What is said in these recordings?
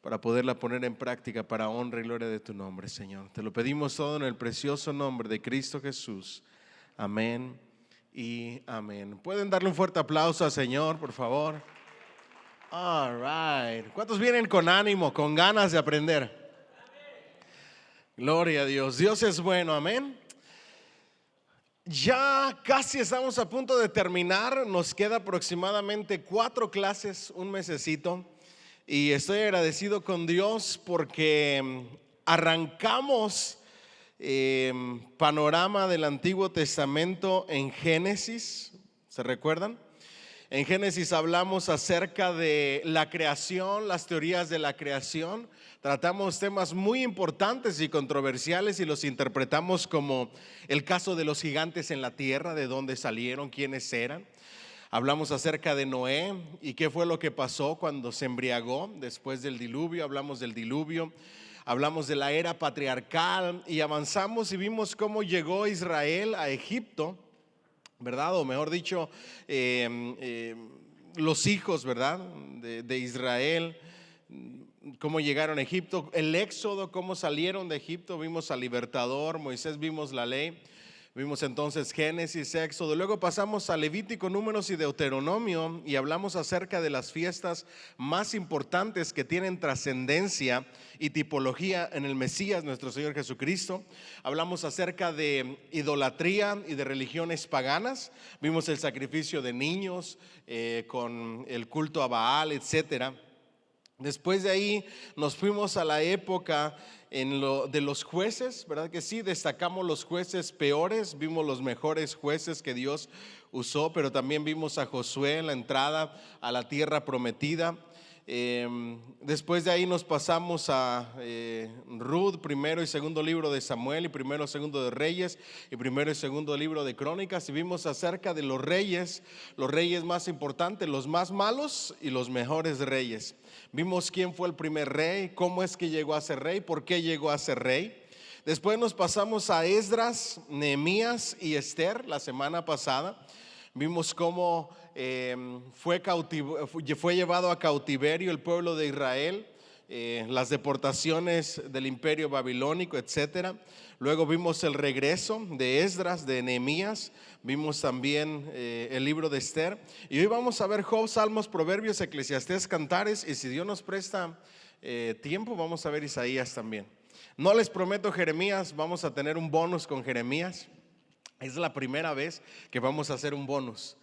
para poderla poner en práctica para honra y gloria de tu nombre, Señor. Te lo pedimos todo en el precioso nombre de Cristo Jesús. Amén y amén. ¿Pueden darle un fuerte aplauso al Señor, por favor? All right. ¿Cuántos vienen con ánimo, con ganas de aprender? Gloria a Dios. Dios es bueno, amén. Ya casi estamos a punto de terminar. Nos queda aproximadamente 4 clases, un mesecito. Y estoy agradecido con Dios porque arrancamos panorama del Antiguo Testamento en Génesis. ¿Se recuerdan? En Génesis hablamos acerca de la creación, las teorías de la creación. Tratamos temas muy importantes y controversiales y los interpretamos como el caso de los gigantes en la tierra, de dónde salieron, quiénes eran. Hablamos acerca de Noé y qué fue lo que pasó cuando se embriagó después del diluvio. Hablamos del diluvio, hablamos de la era patriarcal y avanzamos y vimos cómo llegó Israel a Egipto, ¿verdad? O mejor dicho, los hijos, ¿verdad? De Israel, cómo llegaron a Egipto, el éxodo, cómo salieron de Egipto. Vimos al libertador, Moisés, vimos la ley. Vimos entonces Génesis, Éxodo, luego pasamos a Levítico, Números y Deuteronomio y hablamos acerca de las fiestas más importantes que tienen trascendencia y tipología en el Mesías, nuestro Señor Jesucristo. Hablamos acerca de idolatría y de religiones paganas. Vimos el sacrificio de niños con el culto a Baal, etcétera. Después de ahí nos fuimos a la época de los jueces, ¿verdad que sí? Destacamos los jueces peores, vimos los mejores jueces que Dios usó, pero también vimos a Josué en la entrada a la tierra prometida. Después de ahí nos pasamos a Ruth, primero y segundo libro de Samuel, y primero y segundo de Reyes, y primero y segundo libro de Crónicas, y vimos acerca de los reyes más importantes, los más malos y los mejores reyes. Vimos quién fue el primer rey, cómo es que llegó a ser rey, por qué llegó a ser rey. Después nos pasamos a Esdras, Nehemías y Esther la semana pasada. Vimos cómo fue llevado a cautiverio el pueblo de Israel, las deportaciones del imperio babilónico, etcétera. Luego vimos el regreso de Esdras, de Nehemías. Vimos también el libro de Esther. Y hoy vamos a ver Job, Salmos, Proverbios, Eclesiastés, Cantares. Y si Dios nos presta tiempo, vamos a ver Isaías también. No les prometo Jeremías, vamos a tener un bonus con Jeremías. Es la primera vez que vamos a hacer un bonus,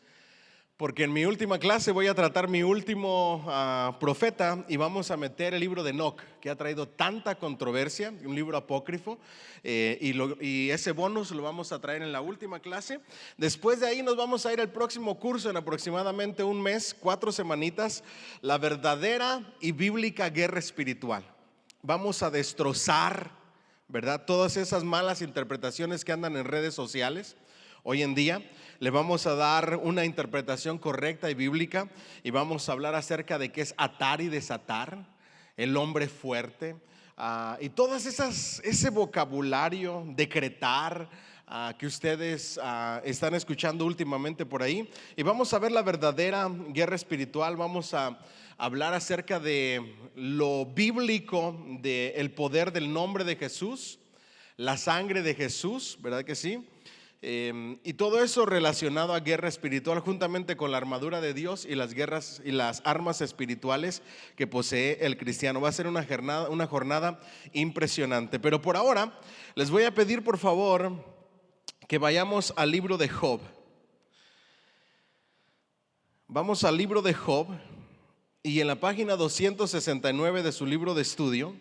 porque en mi última clase voy a tratar mi último profeta y vamos a meter el libro de Enoc, que ha traído tanta controversia, un libro apócrifo, y ese bonus lo vamos a traer en la última clase. Después de ahí nos vamos a ir al próximo curso en aproximadamente un mes, 4 semanitas, la verdadera y bíblica guerra espiritual. Vamos a destrozar, ¿verdad?, todas esas malas interpretaciones que andan en redes sociales hoy en día. Le vamos a dar una interpretación correcta y bíblica y vamos a hablar acerca de qué es atar y desatar, el hombre fuerte, y todas ese vocabulario, decretar, que ustedes están escuchando últimamente por ahí. Y vamos a ver la verdadera guerra espiritual. Vamos a hablar acerca de lo bíblico, del poder del nombre de Jesús, la sangre de Jesús, ¿verdad que sí? Y todo eso relacionado a guerra espiritual, juntamente con la armadura de Dios y las guerras y las armas espirituales que posee el cristiano. Va a ser una jornada impresionante. Pero por ahora les voy a pedir, por favor, que vayamos al libro de Job. Vamos al libro de Job, y en la página 269 de su libro de estudio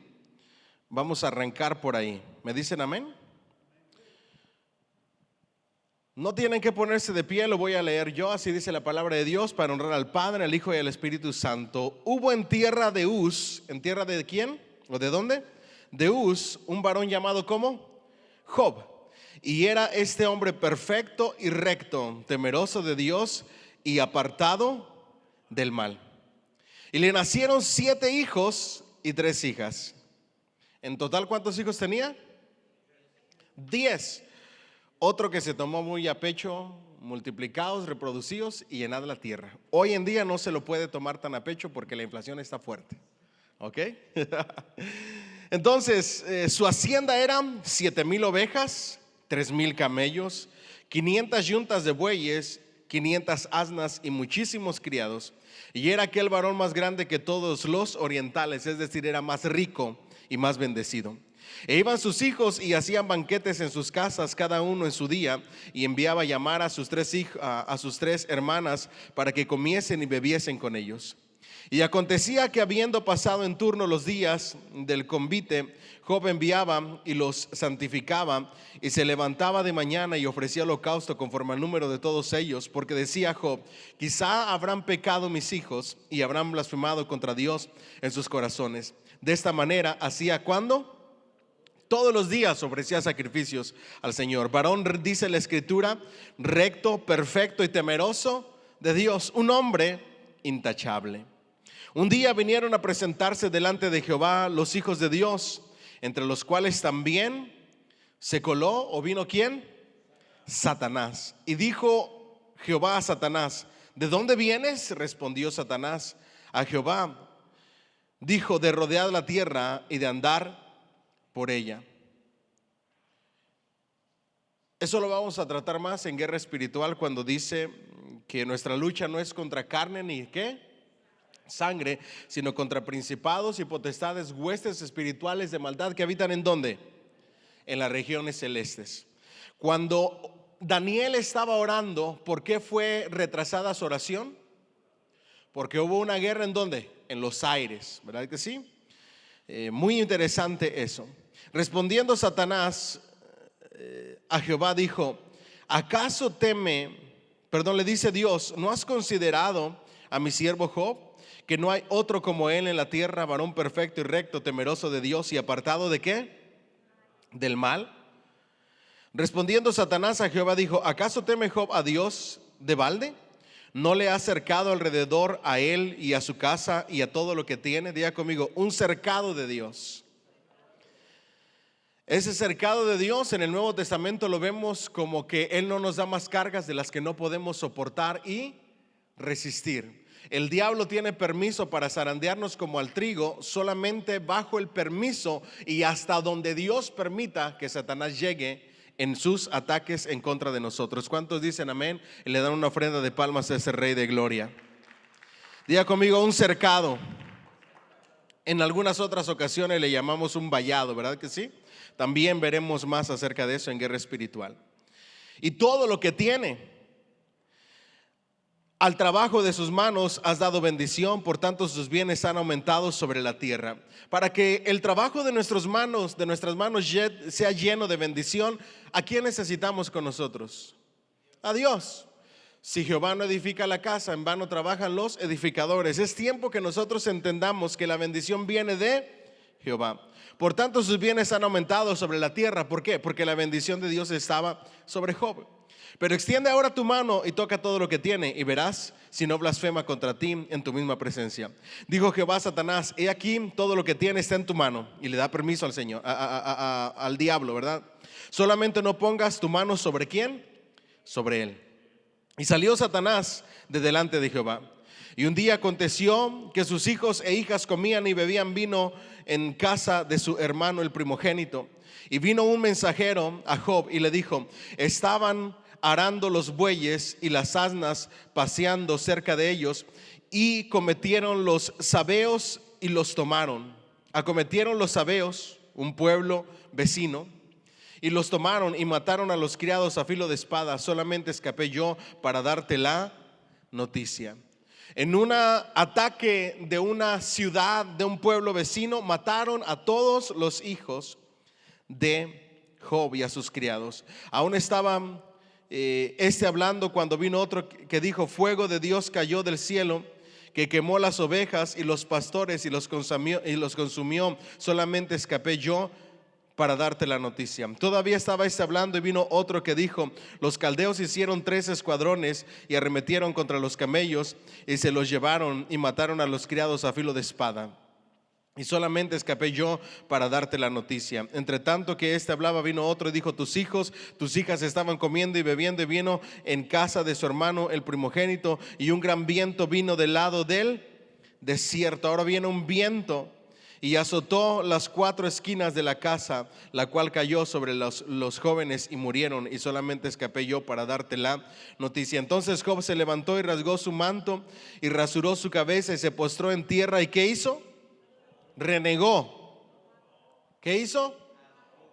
vamos a arrancar por ahí. ¿Me dicen amén? No tienen que ponerse de pie, lo voy a leer yo. Así dice la palabra de Dios, para honrar al Padre, al Hijo y al Espíritu Santo. Hubo en tierra de Uz, ¿en tierra de quién? ¿O de dónde? De Uz, un varón llamado ¿cómo? Job. Y era este hombre perfecto y recto, temeroso de Dios y apartado del mal. Y le nacieron 7 hijos y 3 hijas. En total, ¿cuántos hijos tenía? 10. Otro que se tomó muy a pecho: multiplicados, reproducidos y llenad la tierra. Hoy en día no se lo puede tomar tan a pecho porque la inflación está fuerte. ¿Ok? Entonces, su hacienda eran 7,000 ovejas, 3,000 camellos, 500 yuntas de bueyes, 500 asnas y muchísimos criados. Y era aquel varón más grande que todos los orientales, es decir, era más rico y más bendecido. E iban sus hijos y hacían banquetes en sus casas, cada uno en su día, y enviaba a llamar a sus tres hermanas para que comiesen y bebiesen con ellos. Y acontecía que, habiendo pasado en turno los días del convite, Job enviaba y los santificaba, y se levantaba de mañana y ofrecía holocausto conforme al número de todos ellos, porque decía Job: quizá habrán pecado mis hijos y habrán blasfemado contra Dios en sus corazones. De esta manera hacía, ¿cuándo? Todos los días ofrecía sacrificios al Señor. Varón, dice la Escritura, recto, perfecto y temeroso de Dios, un hombre intachable. Un día vinieron a presentarse delante de Jehová los hijos de Dios, entre los cuales también se coló o vino ¿quién? Satanás. Y dijo Jehová a Satanás: ¿de dónde vienes? Respondió Satanás a Jehová. Dijo: de rodear la tierra y de andar por ella. Eso lo vamos a tratar más en guerra espiritual, cuando dice que nuestra lucha no es contra carne ni ¿qué? Sangre, sino contra principados y potestades, huestes espirituales de maldad que habitan ¿en dónde? En las regiones celestes. Cuando Daniel estaba orando, ¿por qué fue retrasada su oración? Porque hubo una guerra ¿en dónde? En los aires, ¿verdad que sí? Muy interesante eso. Respondiendo Satanás a Jehová dijo: ¿acaso le dice Dios: ¿no has considerado a mi siervo Job, que no hay otro como él en la tierra, varón perfecto y recto, temeroso de Dios y apartado de ¿qué? Del mal? Respondiendo Satanás a Jehová dijo: ¿acaso teme Job a Dios de balde? ¿No le ha cercado alrededor a él y a su casa y a todo lo que tiene? Diga conmigo: un cercado de Dios. Ese cercado de Dios en el Nuevo Testamento lo vemos como que Él no nos da más cargas de las que no podemos soportar y resistir. El diablo tiene permiso para zarandearnos como al trigo, solamente bajo el permiso y hasta donde Dios permita que Satanás llegue en sus ataques en contra de nosotros. ¿Cuántos dicen amén? Y le dan una ofrenda de palmas a ese Rey de Gloria. Diga conmigo: un cercado. En algunas otras ocasiones le llamamos un vallado, ¿verdad que sí? También veremos más acerca de eso en guerra espiritual. Y todo lo que tiene. Al trabajo de sus manos has dado bendición, por tanto sus bienes han aumentado sobre la tierra. Para que el trabajo de nuestras manos sea lleno de bendición, ¿a quién necesitamos con nosotros? A Dios. Si Jehová no edifica la casa, en vano trabajan los edificadores. Es tiempo que nosotros entendamos que la bendición viene de Jehová. Por tanto sus bienes han aumentado sobre la tierra. ¿Por qué? Porque la bendición de Dios estaba sobre Job. Pero extiende ahora tu mano y toca todo lo que tiene, y verás si no blasfema contra ti en tu misma presencia. Dijo Jehová a Satanás: he aquí, todo lo que tiene está en tu mano. Y le da permiso al Señor, al diablo, ¿verdad? Solamente no pongas tu mano sobre ¿quién? Sobre él. Y salió Satanás de delante de Jehová. Y un día aconteció que sus hijos e hijas comían y bebían vino en casa de su hermano el primogénito. Y vino un mensajero a Job y le dijo: estaban arando los bueyes y las asnas paseando cerca de ellos, y cometieron los sabeos y los tomaron. Acometieron los sabeos, un pueblo vecino, y los tomaron y mataron a los criados a filo de espada. Solamente escapé yo para darte la noticia. En un ataque de una ciudad, de un pueblo vecino, mataron a todos los hijos de Job y a sus criados. Aún estaban hablando cuando vino otro que dijo: fuego de Dios cayó del cielo, que quemó las ovejas y los pastores y los consumió. Solamente escapé yo para darte la noticia. Todavía estaba hablando y vino otro que dijo: los caldeos hicieron 3 escuadrones y arremetieron contra los camellos y se los llevaron y mataron a los criados a filo de espada. Y solamente escapé yo para darte la noticia. Entre tanto que hablaba, vino otro y dijo: tus hijos, tus hijas estaban comiendo y bebiendo, y vino en casa de su hermano el primogénito, y un gran viento vino del lado del desierto. Ahora viene un viento y azotó las 4 esquinas de la casa, la cual cayó sobre los jóvenes y murieron, y solamente escapé yo para darte la noticia. Entonces Job se levantó y rasgó su manto y rasuró su cabeza y se postró en tierra. ¿Y qué hizo? Renegó. ¿Qué hizo?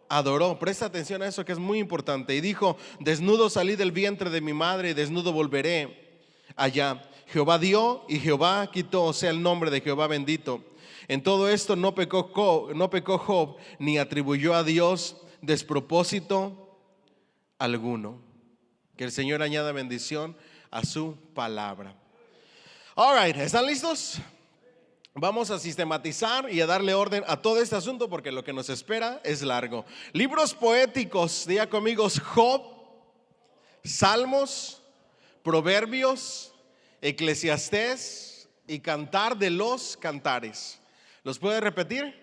Adoró. Presta atención a eso, que es muy importante. Y dijo: desnudo salí del vientre de mi madre y desnudo volveré allá. Jehová dio y Jehová quitó, sea el nombre de Jehová bendito. En todo esto no pecó Job, ni atribuyó a Dios despropósito alguno. Que el Señor añada bendición a su palabra. All right, ¿están listos? Vamos a sistematizar y a darle orden a todo este asunto, porque lo que nos espera es largo. Libros poéticos, diga conmigo: Job, Salmos, Proverbios, Eclesiastés y Cantar de los Cantares. ¿Los puede repetir?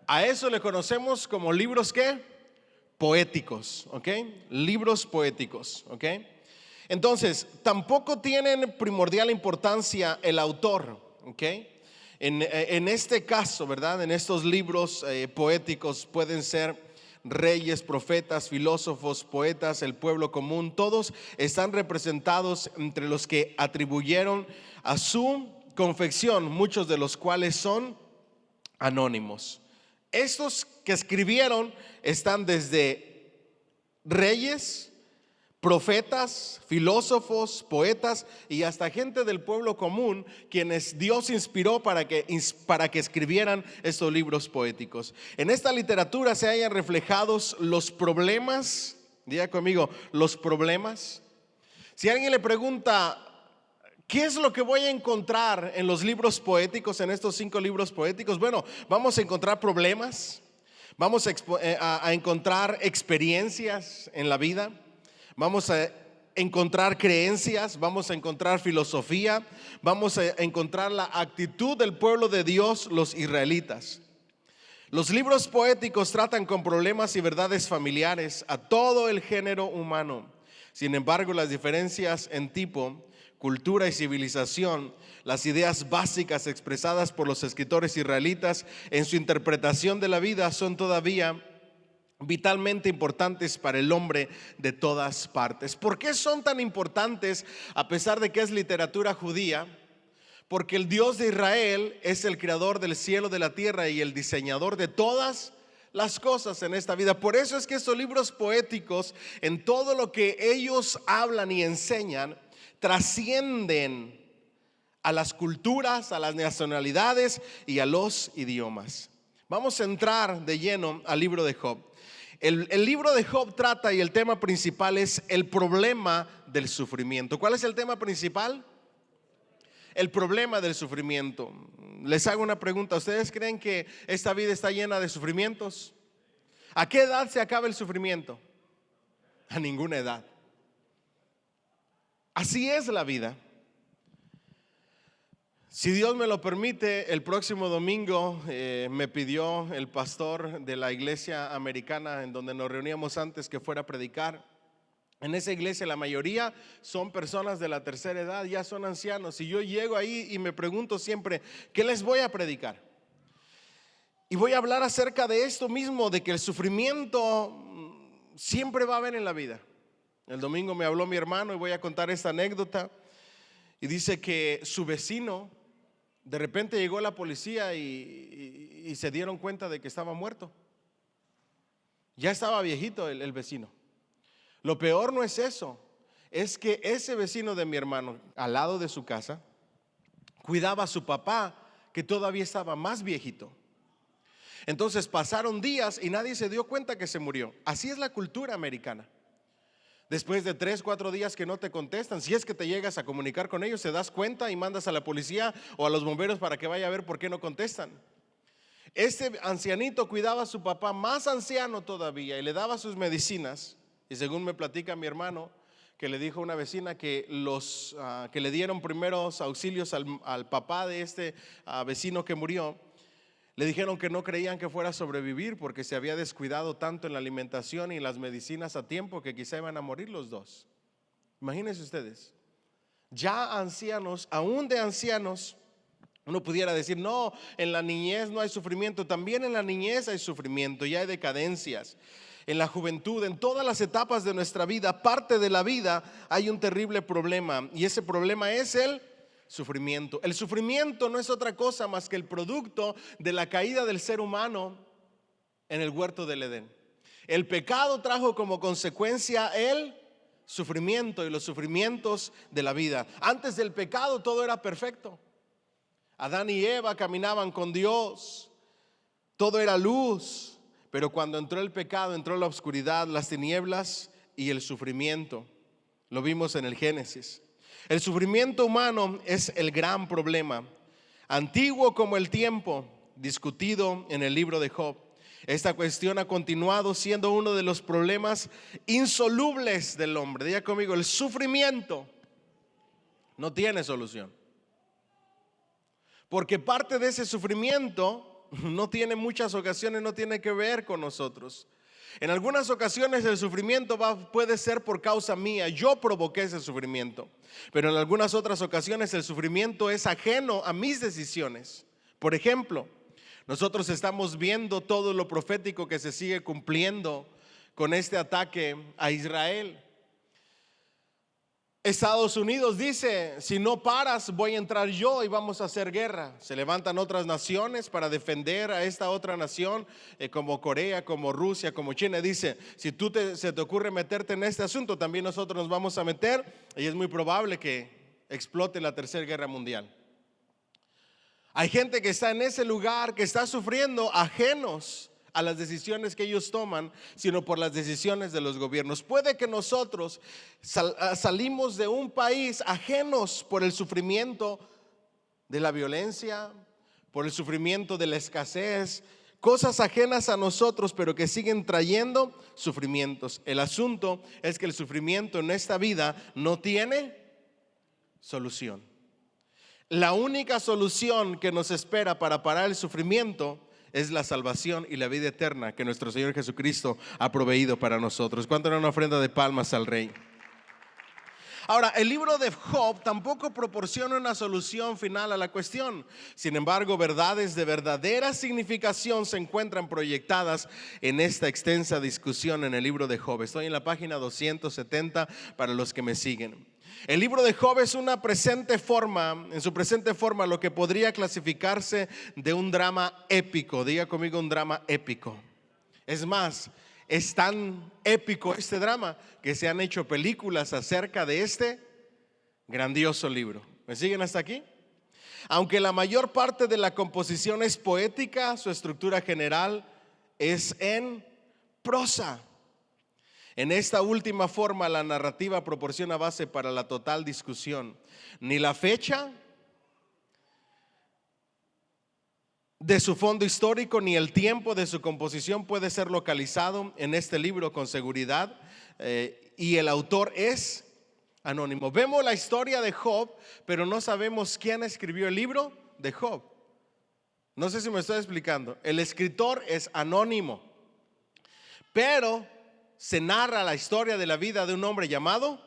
A eso le conocemos como libros, ¿qué? Poéticos, ¿ok? Libros poéticos, ¿ok? Entonces, tampoco tienen primordial importancia el autor, ¿ok? En este caso, ¿verdad? En estos libros poéticos pueden ser reyes, profetas, filósofos, poetas, el pueblo común. Todos están representados entre los que atribuyeron a su confección, muchos de los cuales son anónimos. Estos que escribieron están desde reyes, profetas, filósofos, poetas y hasta gente del pueblo común, quienes Dios inspiró para que escribieran estos libros poéticos. En esta literatura se hallan reflejados los problemas, diga conmigo, los problemas. Si alguien le pregunta: ¿qué es lo que voy a encontrar en los libros poéticos, en estos 5 libros poéticos? Bueno, vamos a encontrar problemas, vamos a encontrar experiencias en la vida, vamos a encontrar creencias, vamos a encontrar filosofía, vamos a encontrar la actitud del pueblo de Dios, los israelitas. Los libros poéticos tratan con problemas y verdades familiares a todo el género humano. Sin embargo, las diferencias en tipo, cultura y civilización, las ideas básicas expresadas por los escritores israelitas en su interpretación de la vida son todavía vitalmente importantes para el hombre de todas partes. ¿Por qué son tan importantes a pesar de que es literatura judía? Porque el Dios de Israel es el creador del cielo, de la tierra y el diseñador de todas las cosas en esta vida. Por eso es que estos libros poéticos, en todo lo que ellos hablan y enseñan, trascienden a las culturas, a las nacionalidades y a los idiomas. Vamos a entrar de lleno al libro de Job. El libro de Job trata, y el tema principal es el problema del sufrimiento. ¿Cuál es el tema principal? El problema del sufrimiento. Les hago una pregunta: ¿ustedes creen que esta vida está llena de sufrimientos? ¿A qué edad se acaba el sufrimiento? A ninguna edad. Así es la vida. Si Dios me lo permite, el próximo domingo me pidió el pastor de la iglesia americana en donde nos reuníamos antes que fuera a predicar. En esa iglesia la mayoría son personas de la tercera edad, ya son ancianos, y yo llego ahí y me pregunto siempre: ¿qué les voy a predicar? Y voy a hablar acerca de esto mismo, de que el sufrimiento siempre va a haber en la vida. El domingo me habló mi hermano y voy a contar esta anécdota. Y dice que su vecino, de repente llegó la policía y se dieron cuenta de que estaba muerto. Ya estaba viejito el vecino. Lo peor no es eso, es que ese vecino de mi hermano, al lado de su casa, cuidaba a su papá, que todavía estaba más viejito. Entonces pasaron días y nadie se dio cuenta que se murió. Así es la cultura americana. Después de 3, 4 días que no te contestan, si es que te llegas a comunicar con ellos, te das cuenta y mandas a la policía o a los bomberos para que vaya a ver por qué no contestan. Este ancianito cuidaba a su papá, más anciano todavía, y le daba sus medicinas. Y según me platica mi hermano, que le dijo a una vecina que que le dieron primeros auxilios al papá de este vecino que murió, le dijeron que no creían que fuera a sobrevivir porque se había descuidado tanto en la alimentación y en las medicinas a tiempo, que quizá iban a morir los dos. Imagínense ustedes. Ya ancianos, aún de ancianos, uno pudiera decir, no, en la niñez no hay sufrimiento. También en la niñez hay sufrimiento y hay decadencias. En la juventud, en todas las etapas de nuestra vida, parte de la vida, hay un terrible problema. Y ese problema es el sufrimiento. El sufrimiento no es otra cosa más que el producto de la caída del ser humano en el huerto del Edén. El pecado trajo como consecuencia el sufrimiento y los sufrimientos de la vida. Antes del pecado todo era perfecto. Adán y Eva caminaban con Dios, todo era luz, pero cuando entró el pecado, entró la oscuridad, las tinieblas y el sufrimiento. Lo vimos en el Génesis. El sufrimiento humano es el gran problema, antiguo como el tiempo, discutido en el libro de Job. Esta cuestión ha continuado siendo uno de los problemas insolubles del hombre. Diga conmigo, el sufrimiento no tiene solución. Porque parte de ese sufrimiento no tiene muchas ocasiones, no tiene que ver con nosotros. En algunas ocasiones el sufrimiento puede ser por causa mía, yo provoqué ese sufrimiento. Pero en algunas otras ocasiones el sufrimiento es ajeno a mis decisiones. Por ejemplo, nosotros estamos viendo todo lo profético que se sigue cumpliendo con este ataque a Israel. Estados Unidos dice, si no paras voy a entrar yo y vamos a hacer guerra. Se levantan otras naciones para defender a esta otra nación, como Corea, como Rusia, como China. Dice, si se te ocurre meterte en este asunto, también nosotros nos vamos a meter, y es muy probable que explote la tercera guerra mundial. Hay gente que está en ese lugar, que está sufriendo, ajenos a las decisiones que ellos toman, sino por las decisiones de los gobiernos. Puede que nosotros salimos de un país ajenos por el sufrimiento de la violencia, por el sufrimiento de la escasez, cosas ajenas a nosotros, pero que siguen trayendo sufrimientos. El asunto es que el sufrimiento en esta vida no tiene solución. La única solución que nos espera para parar el sufrimiento es la salvación y la vida eterna que nuestro Señor Jesucristo ha proveído para nosotros. ¿Cuánto era una ofrenda de palmas al Rey? Ahora, el libro de Job tampoco proporciona una solución final a la cuestión. Sin embargo, verdades de verdadera significación se encuentran proyectadas en esta extensa discusión en el libro de Job. Estoy en la página 270 para los que me siguen. El libro de Job es en su presente forma, lo que podría clasificarse de un drama épico. Diga conmigo, un drama épico. Es más, es tan épico este drama que se han hecho películas acerca de este grandioso libro. ¿Me siguen hasta aquí? Aunque la mayor parte de la composición es poética, su estructura general es en prosa. En esta última forma, la narrativa proporciona base para la total discusión. Ni la fecha de su fondo histórico ni el tiempo de su composición puede ser localizado en este libro con seguridad, y el autor es anónimo. Vemos la historia de Job, pero no sabemos quién escribió el libro de Job. No sé si me estoy explicando. El escritor es anónimo, pero se narra la historia de la vida de un hombre llamado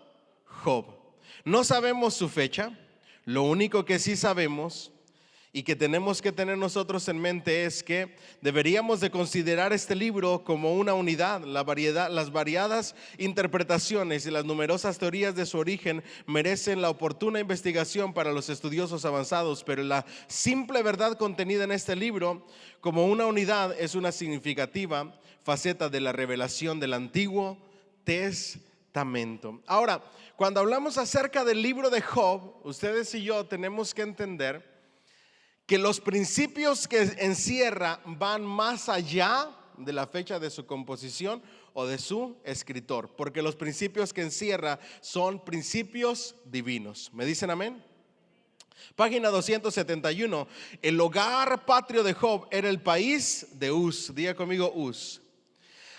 Job. No sabemos su fecha. Lo único que sí sabemos y que tenemos que tener nosotros en mente es que deberíamos de considerar este libro como una unidad. Las variadas interpretaciones y las numerosas teorías de su origen merecen la oportuna investigación para los estudiosos avanzados, pero la simple verdad contenida en este libro como una unidad es una significativa faceta de la revelación del Antiguo Testamento. Ahora, cuando hablamos acerca del libro de Job, ustedes y yo tenemos que entender que los principios que encierra van más allá de la fecha de su composición o de su escritor, porque los principios que encierra son principios divinos. ¿Me dicen amén? Página 271. El hogar patrio de Job era el país de Uz. Diga conmigo, Uz.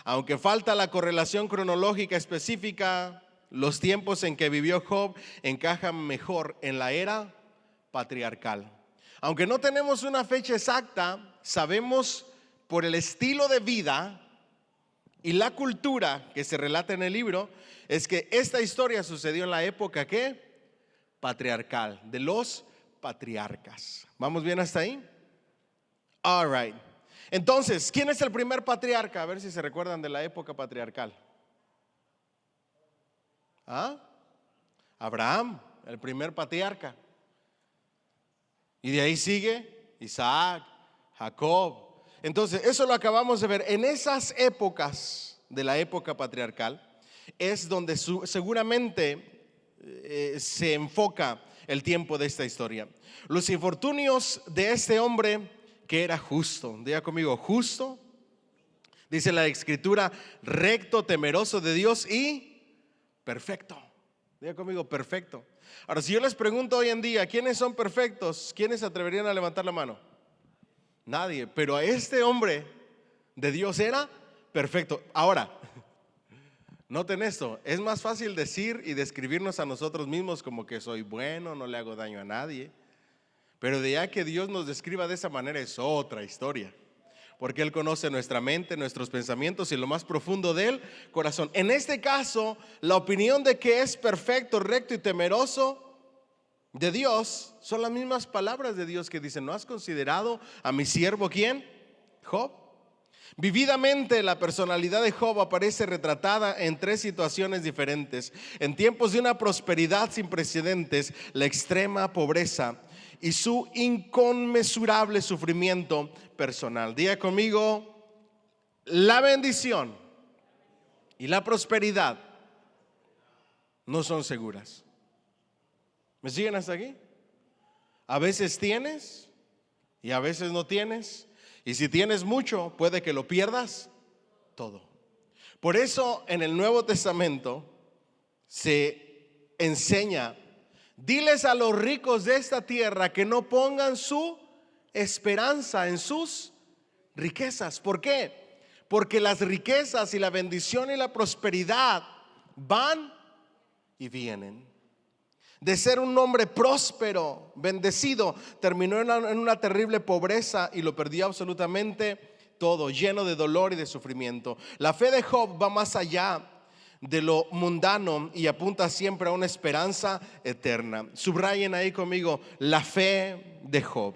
Aunque falta la correlación cronológica específica, los tiempos en que vivió Job encajan mejor en la era patriarcal. Aunque no tenemos una fecha exacta, sabemos por el estilo de vida y la cultura que se relata en el libro, es que esta historia sucedió en la época ¿qué? patriarcal, de los patriarcas. ¿Vamos bien hasta ahí? All right. Entonces, ¿quién es el primer patriarca? A ver si se recuerdan de la época patriarcal. ¿Ah? Abraham, el primer patriarca. Y de ahí sigue Isaac, Jacob. Entonces, eso lo acabamos de ver. En esas épocas de la época patriarcal es donde seguramente se enfoca el tiempo de esta historia. Los infortunios de este hombre que era justo, diga conmigo, justo, dice la escritura, recto, temeroso de Dios y perfecto. Diga conmigo, perfecto. Ahora, si yo les pregunto hoy en día, ¿quiénes son perfectos? ¿Quiénes se atreverían a levantar la mano? Nadie, pero a este hombre de Dios era perfecto. Ahora, noten esto, es más fácil decir y describirnos a nosotros mismos como que soy bueno, no le hago daño a nadie. Pero de ya que Dios nos describa de esa manera es otra historia, porque Él conoce nuestra mente, nuestros pensamientos y lo más profundo del corazón. En este caso, la opinión de que es perfecto, recto y temeroso de Dios son las mismas palabras de Dios que dicen: ¿no has considerado a mi siervo quién? Job. Vividamente la personalidad de Job aparece retratada en tres situaciones diferentes: en tiempos de una prosperidad sin precedentes, la extrema pobreza y su inconmensurable sufrimiento personal. Diga conmigo, la bendición y la prosperidad no son seguras. ¿Me siguen hasta aquí? A veces tienes y a veces no tienes. Y si tienes mucho, puede que lo pierdas todo. Por eso en el Nuevo Testamento se enseña: diles a los ricos de esta tierra que no pongan su esperanza en sus riquezas. ¿Por qué? Porque las riquezas y la bendición y la prosperidad van y vienen. De ser un hombre próspero, bendecido, terminó en una terrible pobreza y lo perdió absolutamente todo, lleno de dolor y de sufrimiento. La fe de Job va más allá de lo mundano y apunta siempre a una esperanza eterna. Subrayen ahí conmigo, la fe de Job.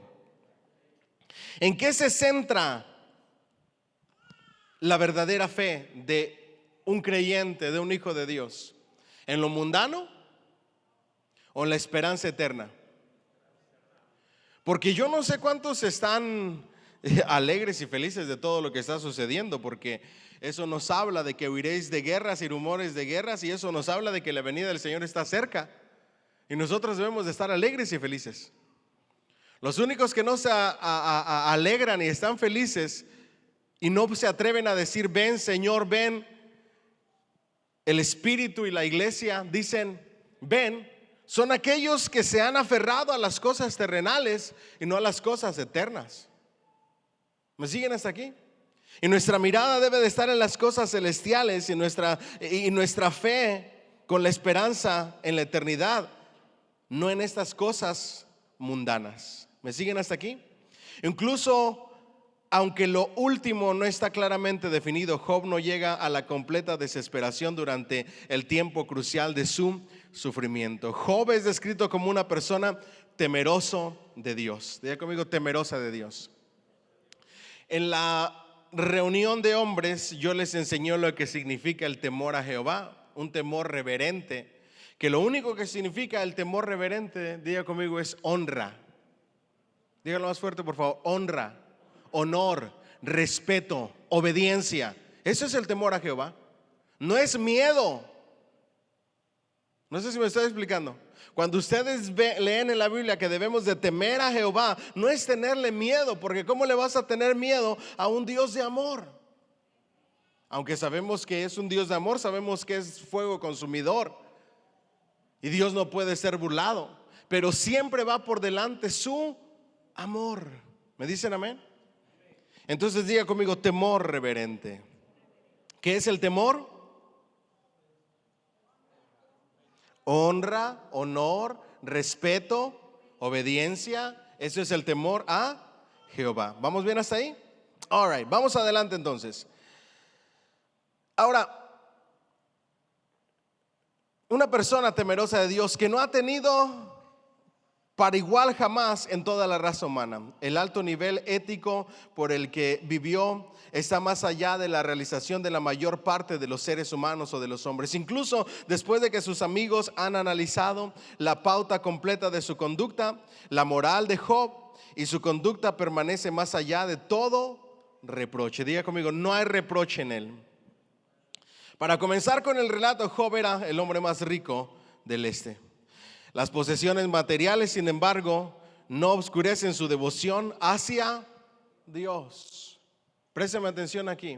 ¿En qué se centra la verdadera fe de un creyente, de un hijo de Dios? ¿En lo mundano o en la esperanza eterna? Porque yo no sé cuántos están alegres y felices de todo lo que está sucediendo, porque eso nos habla de que huiréis de guerras y rumores de guerras, y eso nos habla de que la venida del Señor está cerca, y nosotros debemos de estar alegres y felices. Los únicos que no se alegran y están felices y no se atreven a decir: ven Señor, ven, el Espíritu y la iglesia dicen ven, son aquellos que se han aferrado a las cosas terrenales y no a las cosas eternas. ¿Me siguen hasta aquí? Y nuestra mirada debe de estar en las cosas celestiales y nuestra fe con la esperanza en la eternidad, no en estas cosas mundanas. ¿Me siguen hasta aquí? Incluso aunque lo último no está claramente definido, Job no llega a la completa desesperación durante el tiempo crucial de su sufrimiento. Job es descrito como una persona temeroso de Dios. Diga conmigo, temerosa de Dios. En la reunión de hombres yo les enseñé lo que significa el temor a Jehová, un temor reverente, que lo único que significa el temor reverente, diga conmigo, es honra. Dígalo más fuerte, por favor: honra, honor, respeto, obediencia. Eso es el temor a Jehová. No es miedo. No sé si me estoy explicando. Cuando ustedes leen en la Biblia que debemos de temer a Jehová, no es tenerle miedo, porque ¿cómo le vas a tener miedo a un Dios de amor? Aunque sabemos que es un Dios de amor, sabemos que es fuego consumidor y Dios no puede ser burlado, pero siempre va por delante su amor. ¿Me dicen amén? Entonces diga conmigo, temor reverente. ¿Qué es el temor? Honra, honor, respeto, obediencia. Eso es el temor a Jehová. ¿Vamos bien hasta ahí? All right, vamos adelante entonces. Ahora, una persona temerosa de Dios que no ha tenido Para igual jamás en toda la raza humana. El alto nivel ético por el que vivió está más allá de la realización de la mayor parte de los seres humanos o de los hombres. Incluso después de que sus amigos han analizado la pauta completa de su conducta, la moral de Job y su conducta permanece más allá de todo reproche. Diga conmigo, no hay reproche en él. Para comenzar con el relato, Job era el hombre más rico del este. Las posesiones materiales, sin embargo, no obscurecen su devoción hacia Dios. Présteme atención aquí.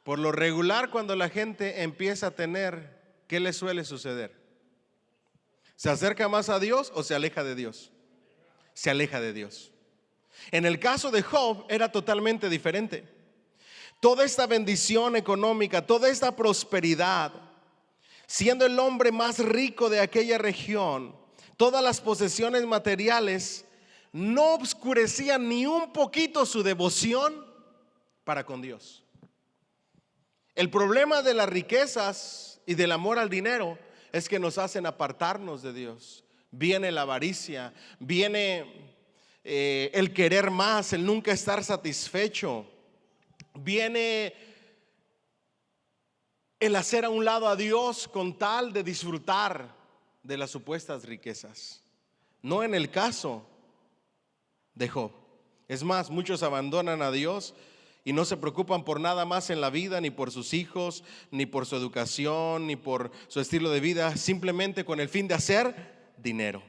Por lo regular, cuando la gente empieza a tener, ¿qué le suele suceder? ¿Se acerca más a Dios o se aleja de Dios? Se aleja de Dios. En el caso de Job era totalmente diferente. Toda esta bendición económica, toda esta prosperidad, siendo el hombre más rico de aquella región, todas las posesiones materiales no obscurecían ni un poquito su devoción para con Dios. El problema de las riquezas y del amor al dinero es que nos hacen apartarnos de Dios. Viene la avaricia, viene el querer más, el nunca estar satisfecho, viene el hacer a un lado a Dios con tal de disfrutar de las supuestas riquezas. No en el caso de Job. Es más, muchos abandonan a Dios y no se preocupan por nada más en la vida, ni por sus hijos, ni por su educación, ni por su estilo de vida, simplemente con el fin de hacer dinero.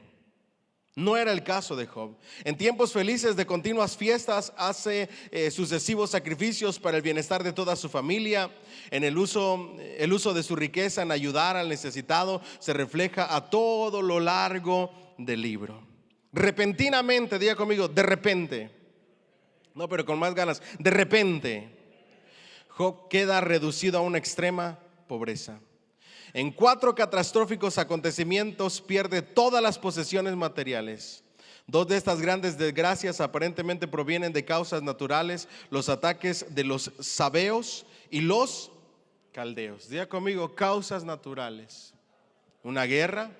No era el caso de Job. En tiempos felices de continuas fiestas hace sucesivos sacrificios para el bienestar de toda su familia. En el uso de su riqueza en ayudar al necesitado se refleja a todo lo largo del libro. Repentinamente, diga conmigo, de repente. No, pero con más ganas. De repente, Job queda reducido a una extrema pobreza. En 4 catastróficos acontecimientos pierde todas las posesiones materiales. 2 de estas grandes desgracias aparentemente provienen de causas naturales: los ataques de los sabeos y los caldeos. Diga conmigo, causas naturales. Una guerra,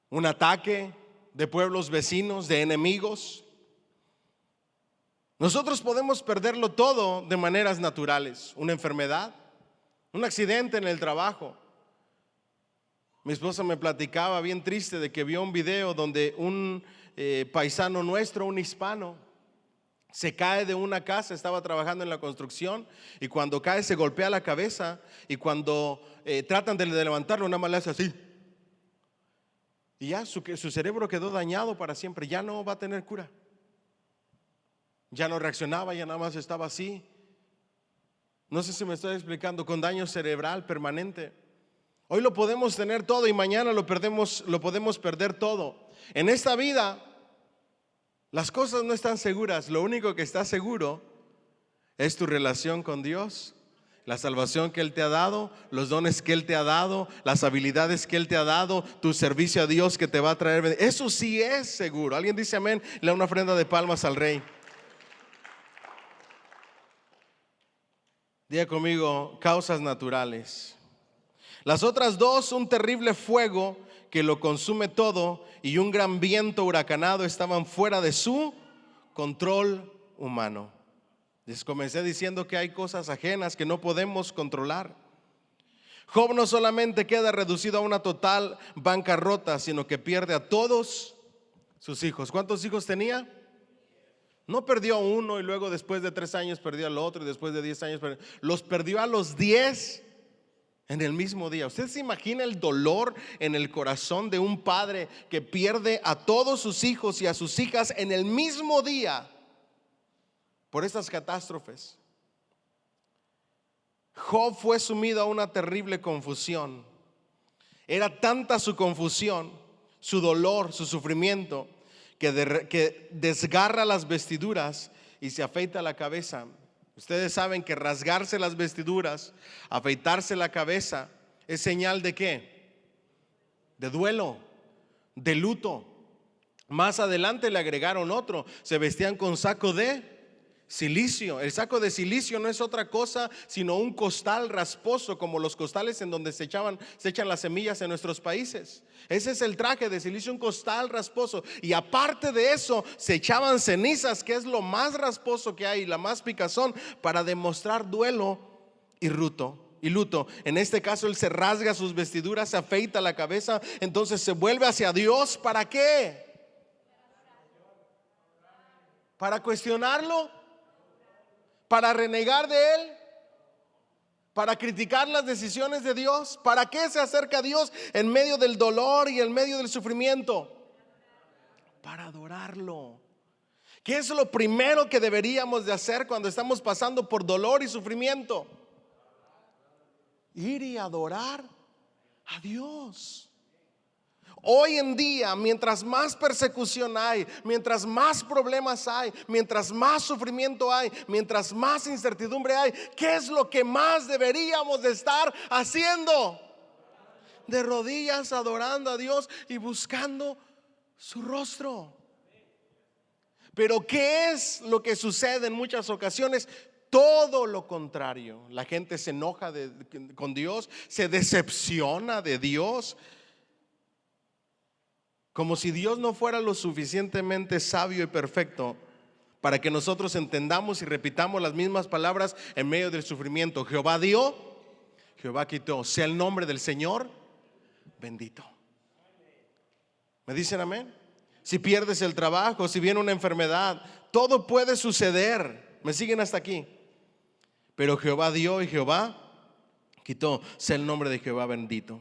un ataque de pueblos vecinos, de enemigos. Nosotros podemos perderlo todo de maneras naturales: una enfermedad, un accidente en el trabajo. Mi esposa me platicaba bien triste de que vio un video donde un paisano nuestro, un hispano, se cae de una casa, estaba trabajando en la construcción y cuando cae se golpea la cabeza y cuando tratan de levantarlo, nada más le hace así. Y ya su cerebro quedó dañado para siempre, ya no va a tener cura. Ya no reaccionaba, ya nada más estaba así. No sé si me estoy explicando, con daño cerebral permanente. Hoy lo podemos tener todo y mañana lo podemos perder todo. En esta vida las cosas no están seguras. Lo único que está seguro es tu relación con Dios, la salvación que Él te ha dado, los dones que Él te ha dado, las habilidades que Él te ha dado, tu servicio a Dios que te va a traer. Eso sí es seguro. ¿Alguien dice amén? Le da una ofrenda de palmas al Rey. Diga conmigo, causas naturales. Las otras 2, un terrible fuego que lo consume todo y un gran viento huracanado, estaban fuera de su control humano. Les comencé diciendo que hay cosas ajenas que no podemos controlar. Job no solamente queda reducido a una total bancarrota, sino que pierde a todos sus hijos. ¿Cuántos hijos tenía? No perdió a uno y luego después de 3 años perdió al otro y después de 10 años los perdió a los 10 en el mismo día. ¿Usted se imagina el dolor en el corazón de un padre que pierde a todos sus hijos y a sus hijas en el mismo día por estas catástrofes? Job fue sumido a una terrible confusión. Era tanta su confusión, su dolor, su sufrimiento, que desgarra las vestiduras y se afeita la cabeza. Ustedes saben que rasgarse las vestiduras, afeitarse la cabeza, es señal de ¿qué? De duelo, de luto. Más adelante le agregaron otro: se vestían con saco de Silicio. El saco de silicio no es otra cosa sino un costal rasposo, como los costales en donde se echan las semillas en nuestros países. Ese es el traje de silicio, un costal rasposo. Y aparte de eso se echaban cenizas, que es lo más rasposo que hay, la más picazón, para demostrar duelo y luto. En este caso él se rasga sus vestiduras, se afeita la cabeza, entonces se vuelve hacia Dios. ¿Para qué? ¿Para cuestionarlo? ¿Para renegar de Él? ¿Para criticar las decisiones de Dios? ¿Para qué se acerca a Dios en medio del dolor y en medio del sufrimiento? Para adorarlo. ¿Qué es lo primero que deberíamos de hacer cuando estamos pasando por dolor y sufrimiento? Ir y adorar a Dios. Hoy en día, mientras más persecución hay, mientras más problemas hay, mientras más sufrimiento hay, mientras más incertidumbre hay, ¿qué es lo que más deberíamos de estar haciendo? De rodillas adorando a Dios y buscando su rostro. Pero ¿qué es lo que sucede en muchas ocasiones? Todo lo contrario. La gente se enoja con Dios, se decepciona de Dios, como si Dios no fuera lo suficientemente sabio y perfecto para que nosotros entendamos y repitamos las mismas palabras en medio del sufrimiento. Jehová dio, Jehová quitó. Sea el nombre del Señor bendito. ¿Me dicen amén? Si pierdes el trabajo, si viene una enfermedad, todo puede suceder. ¿Me siguen hasta aquí? Pero Jehová dio y Jehová quitó. Sea el nombre de Jehová bendito.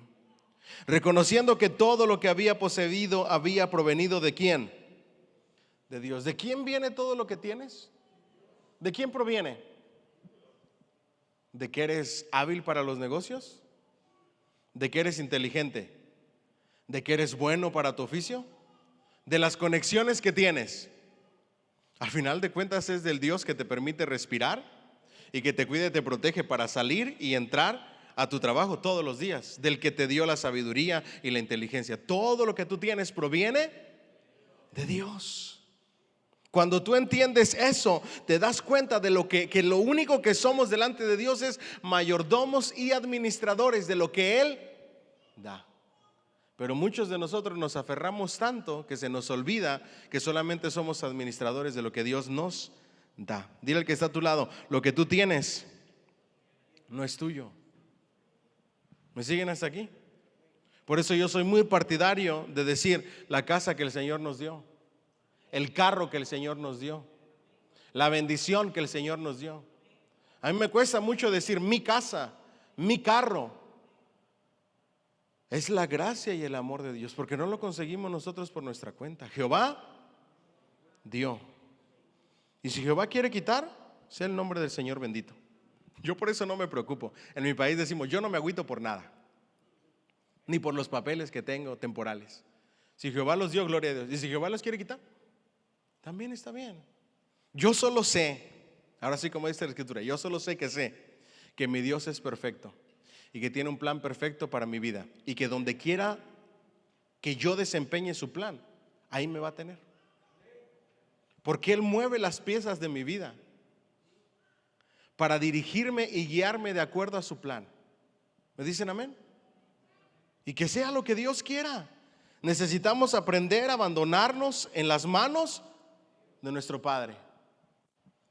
Reconociendo que todo lo que había poseído había provenido ¿de quién? De Dios. ¿De quién viene todo lo que tienes? ¿De quién proviene? ¿De que eres hábil para los negocios? ¿De que eres inteligente? ¿De que eres bueno para tu oficio? ¿De las conexiones que tienes? Al final de cuentas es del Dios que te permite respirar y que te cuida y te protege para salir y entrar a tu trabajo todos los días, del que te dio la sabiduría y la inteligencia. Todo lo que tú tienes proviene de Dios. Cuando tú entiendes eso, te das cuenta de que lo único que somos delante de Dios es mayordomos y administradores de lo que Él da. Pero muchos de nosotros nos aferramos tanto que se nos olvida que solamente somos administradores de lo que Dios nos da. Dile al que está a tu lado: lo que tú tienes no es tuyo. ¿Me siguen hasta aquí? Por eso yo soy muy partidario de decir: la casa que el Señor nos dio, el carro que el Señor nos dio, la bendición que el Señor nos dio. A mí me cuesta mucho decir mi casa, mi carro. Es la gracia y el amor de Dios, porque no lo conseguimos nosotros por nuestra cuenta. Jehová dio. Y si Jehová quiere quitar, sea el nombre del Señor bendito. Yo por eso no me preocupo. En mi país decimos: yo no me agüito por nada, ni por los papeles que tengo temporales. Si Jehová los dio, gloria a Dios. Y si Jehová los quiere quitar, también está bien. Yo solo sé, ahora sí como dice la Escritura, yo solo sé que mi Dios es perfecto y que tiene un plan perfecto para mi vida, y que donde quiera que yo desempeñe su plan, ahí me va a tener, porque Él mueve las piezas de mi vida para dirigirme y guiarme de acuerdo a su plan. ¿Me dicen amén? Y que sea lo que Dios quiera. Necesitamos aprender a abandonarnos en las manos de nuestro Padre.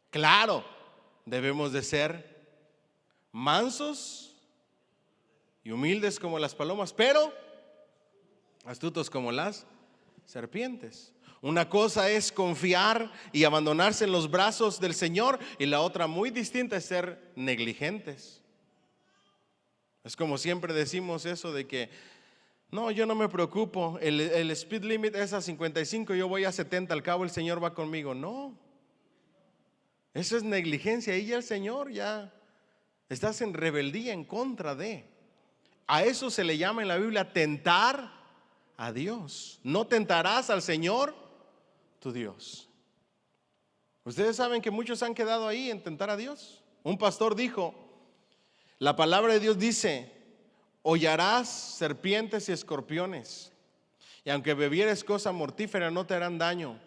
Claro, debemos de ser mansos y humildes como las palomas, pero astutos como las serpientes. Una cosa es confiar y abandonarse en los brazos del Señor, y la otra muy distinta es ser negligentes. Es como siempre decimos eso de que no, yo no me preocupo, el speed limit es a 55, yo voy a 70, al cabo el Señor va conmigo. No, eso es negligencia. Ahí ya el Señor, ya estás en rebeldía en contra de. A eso se le llama en la Biblia tentar a Dios. No tentarás al Señor tu Dios. Ustedes saben que muchos han quedado ahí en tentar a Dios. Un pastor dijo: la palabra de Dios dice: hollarás serpientes y escorpiones, y aunque bebieres cosa mortífera no te harán daño.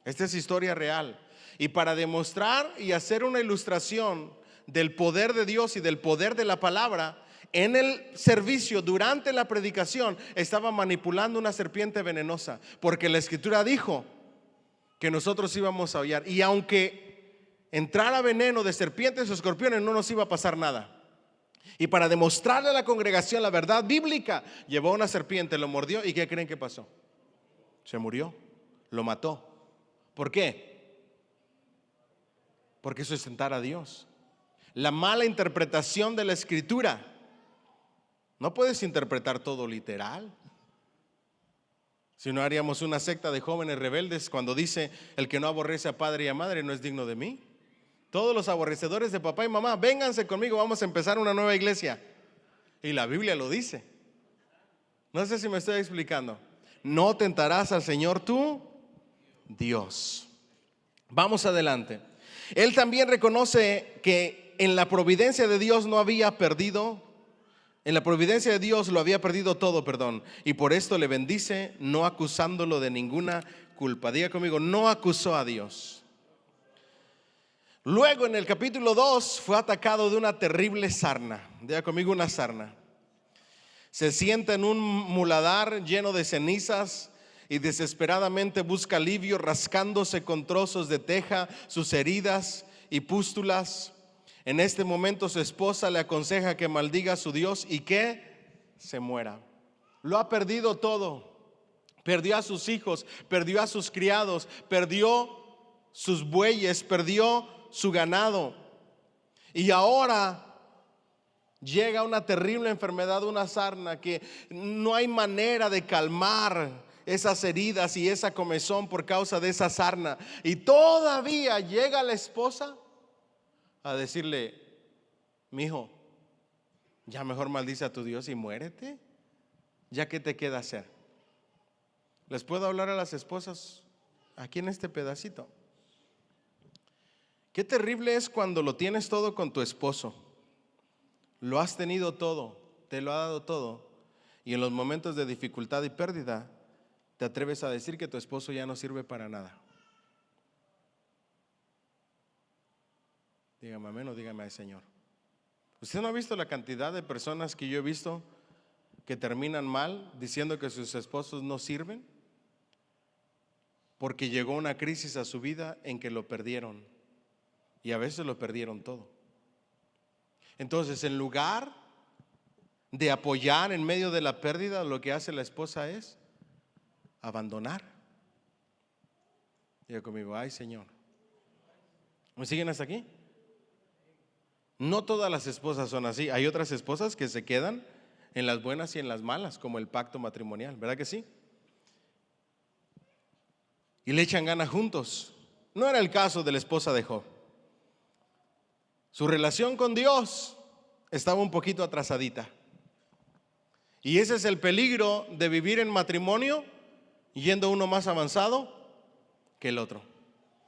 Esta es historia real. Y para demostrar y hacer una ilustración del poder de Dios y del poder de la palabra, en el servicio, durante la predicación, estaba manipulando una serpiente venenosa, porque la escritura dijo que nosotros íbamos a hollar, y aunque entrara veneno de serpientes o escorpiones, no nos iba a pasar nada. Y para demostrarle a la congregación la verdad bíblica, llevó a una serpiente, lo mordió, y ¿qué creen que pasó? Se murió, lo mató. ¿Por qué? Porque eso es tentar a Dios. La mala interpretación de la escritura. No puedes interpretar todo literal. Si no, haríamos una secta de jóvenes rebeldes cuando dice: el que no aborrece a padre y a madre no es digno de mí. Todos los aborrecedores de papá y mamá, vénganse conmigo, vamos a empezar una nueva iglesia. Y la Biblia lo dice. No sé si me estoy explicando. No tentarás al Señor tu Dios. Vamos adelante. Él también reconoce que en la providencia de Dios no había perdido. En la providencia de Dios lo había perdido todo, y por esto le bendice, no acusándolo de ninguna culpa. Diga conmigo: no acusó a Dios. Luego en el capítulo 2 fue atacado de una terrible sarna. Diga conmigo: una sarna. Se sienta en un muladar lleno de cenizas y desesperadamente busca alivio, rascándose con trozos de teja sus heridas y pústulas. En este momento su esposa le aconseja que maldiga a su Dios y que se muera. Lo ha perdido todo. Perdió a sus hijos, perdió a sus criados, perdió sus bueyes, perdió su ganado. Y ahora llega una terrible enfermedad, una sarna, que no hay manera de calmar esas heridas y esa comezón por causa de esa sarna. Y todavía llega la esposa a decirle: mijo, ya mejor maldice a tu Dios y muérete. ¿Ya qué te queda hacer? ¿Les puedo hablar a las esposas aquí en este pedacito? Qué terrible es cuando lo tienes todo con tu esposo. Lo has tenido todo, te lo ha dado todo, y en los momentos de dificultad y pérdida te atreves a decir que tu esposo ya no sirve para nada. Dígame amén o dígame ay Señor. ¿Usted no ha visto la cantidad de personas que yo he visto que terminan mal diciendo que sus esposos no sirven? Porque llegó una crisis a su vida en que lo perdieron, y a veces lo perdieron todo. Entonces, en lugar de apoyar en medio de la pérdida, lo que hace la esposa es abandonar. Diga conmigo: ay Señor. ¿Me siguen hasta aquí? No todas las esposas son así. Hay otras esposas que se quedan en las buenas y en las malas, como el pacto matrimonial, ¿verdad que sí? Y le echan ganas juntos. No era el caso de la esposa de Job. Su relación con Dios estaba un poquito atrasadita. Y ese es el peligro de vivir en matrimonio yendo uno más avanzado que el otro.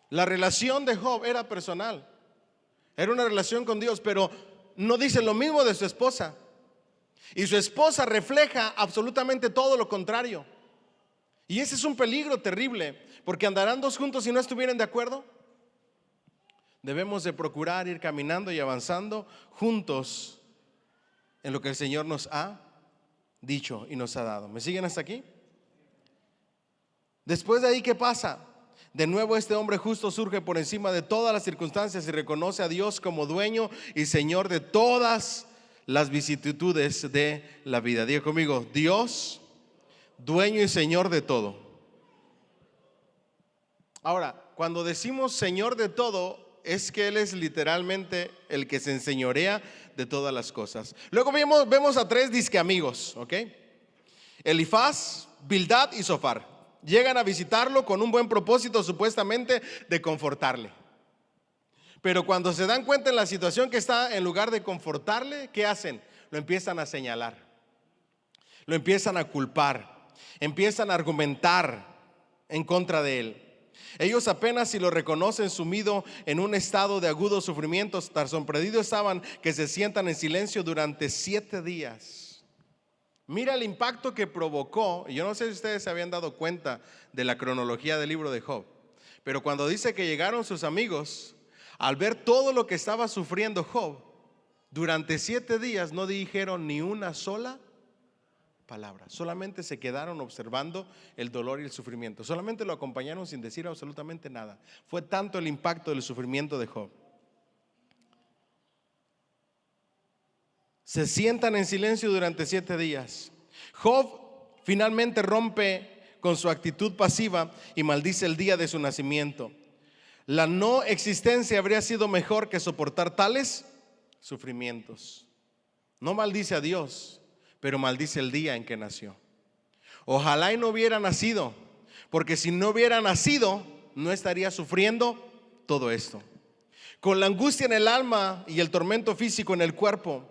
La relación de Job era personal. Era una relación con Dios, pero no dice lo mismo de su esposa. Y su esposa refleja absolutamente todo lo contrario. Y ese es un peligro terrible, porque andarán dos juntos si no estuvieran de acuerdo. Debemos de procurar ir caminando y avanzando juntos en lo que el Señor nos ha dicho y nos ha dado. ¿Me siguen hasta aquí? Después de ahí, ¿qué pasa? De nuevo este hombre justo surge por encima de todas las circunstancias y reconoce a Dios como dueño y Señor de todas las vicisitudes de la vida. Diga conmigo: Dios, dueño y Señor de todo. Ahora, cuando decimos Señor de todo, es que Él es literalmente el que se enseñorea de todas las cosas. Luego vemos a tres disque amigos, ¿ok? Elifaz, Bildad y Zofar. Llegan a visitarlo con un buen propósito, supuestamente de confortarle. Pero cuando se dan cuenta en la situación que está, en lugar de confortarle, ¿qué hacen? Lo empiezan a señalar, lo empiezan a culpar, empiezan a argumentar en contra de él. Ellos apenas si lo reconocen sumido en un estado de agudos sufrimientos, tan sorprendidos estaban que se sientan en silencio durante 7 días. Mira el impacto que provocó. Y yo no sé si ustedes se habían dado cuenta de la cronología del libro de Job, Pero cuando dice que llegaron sus amigos, al ver todo lo que estaba sufriendo Job, durante 7 días no dijeron ni una sola palabra. Solamente se quedaron observando el dolor y el sufrimiento. Solamente lo acompañaron sin decir absolutamente nada. Fue tanto el impacto del sufrimiento de Job. Se sientan en silencio durante 7 días. Job finalmente rompe con su actitud pasiva y maldice el día de su nacimiento. La no existencia habría sido mejor que soportar tales sufrimientos. No maldice a Dios, pero maldice el día en que nació. Ojalá y no hubiera nacido, porque si no hubiera nacido, no estaría sufriendo todo esto. Con la angustia en el alma y el tormento físico en el cuerpo,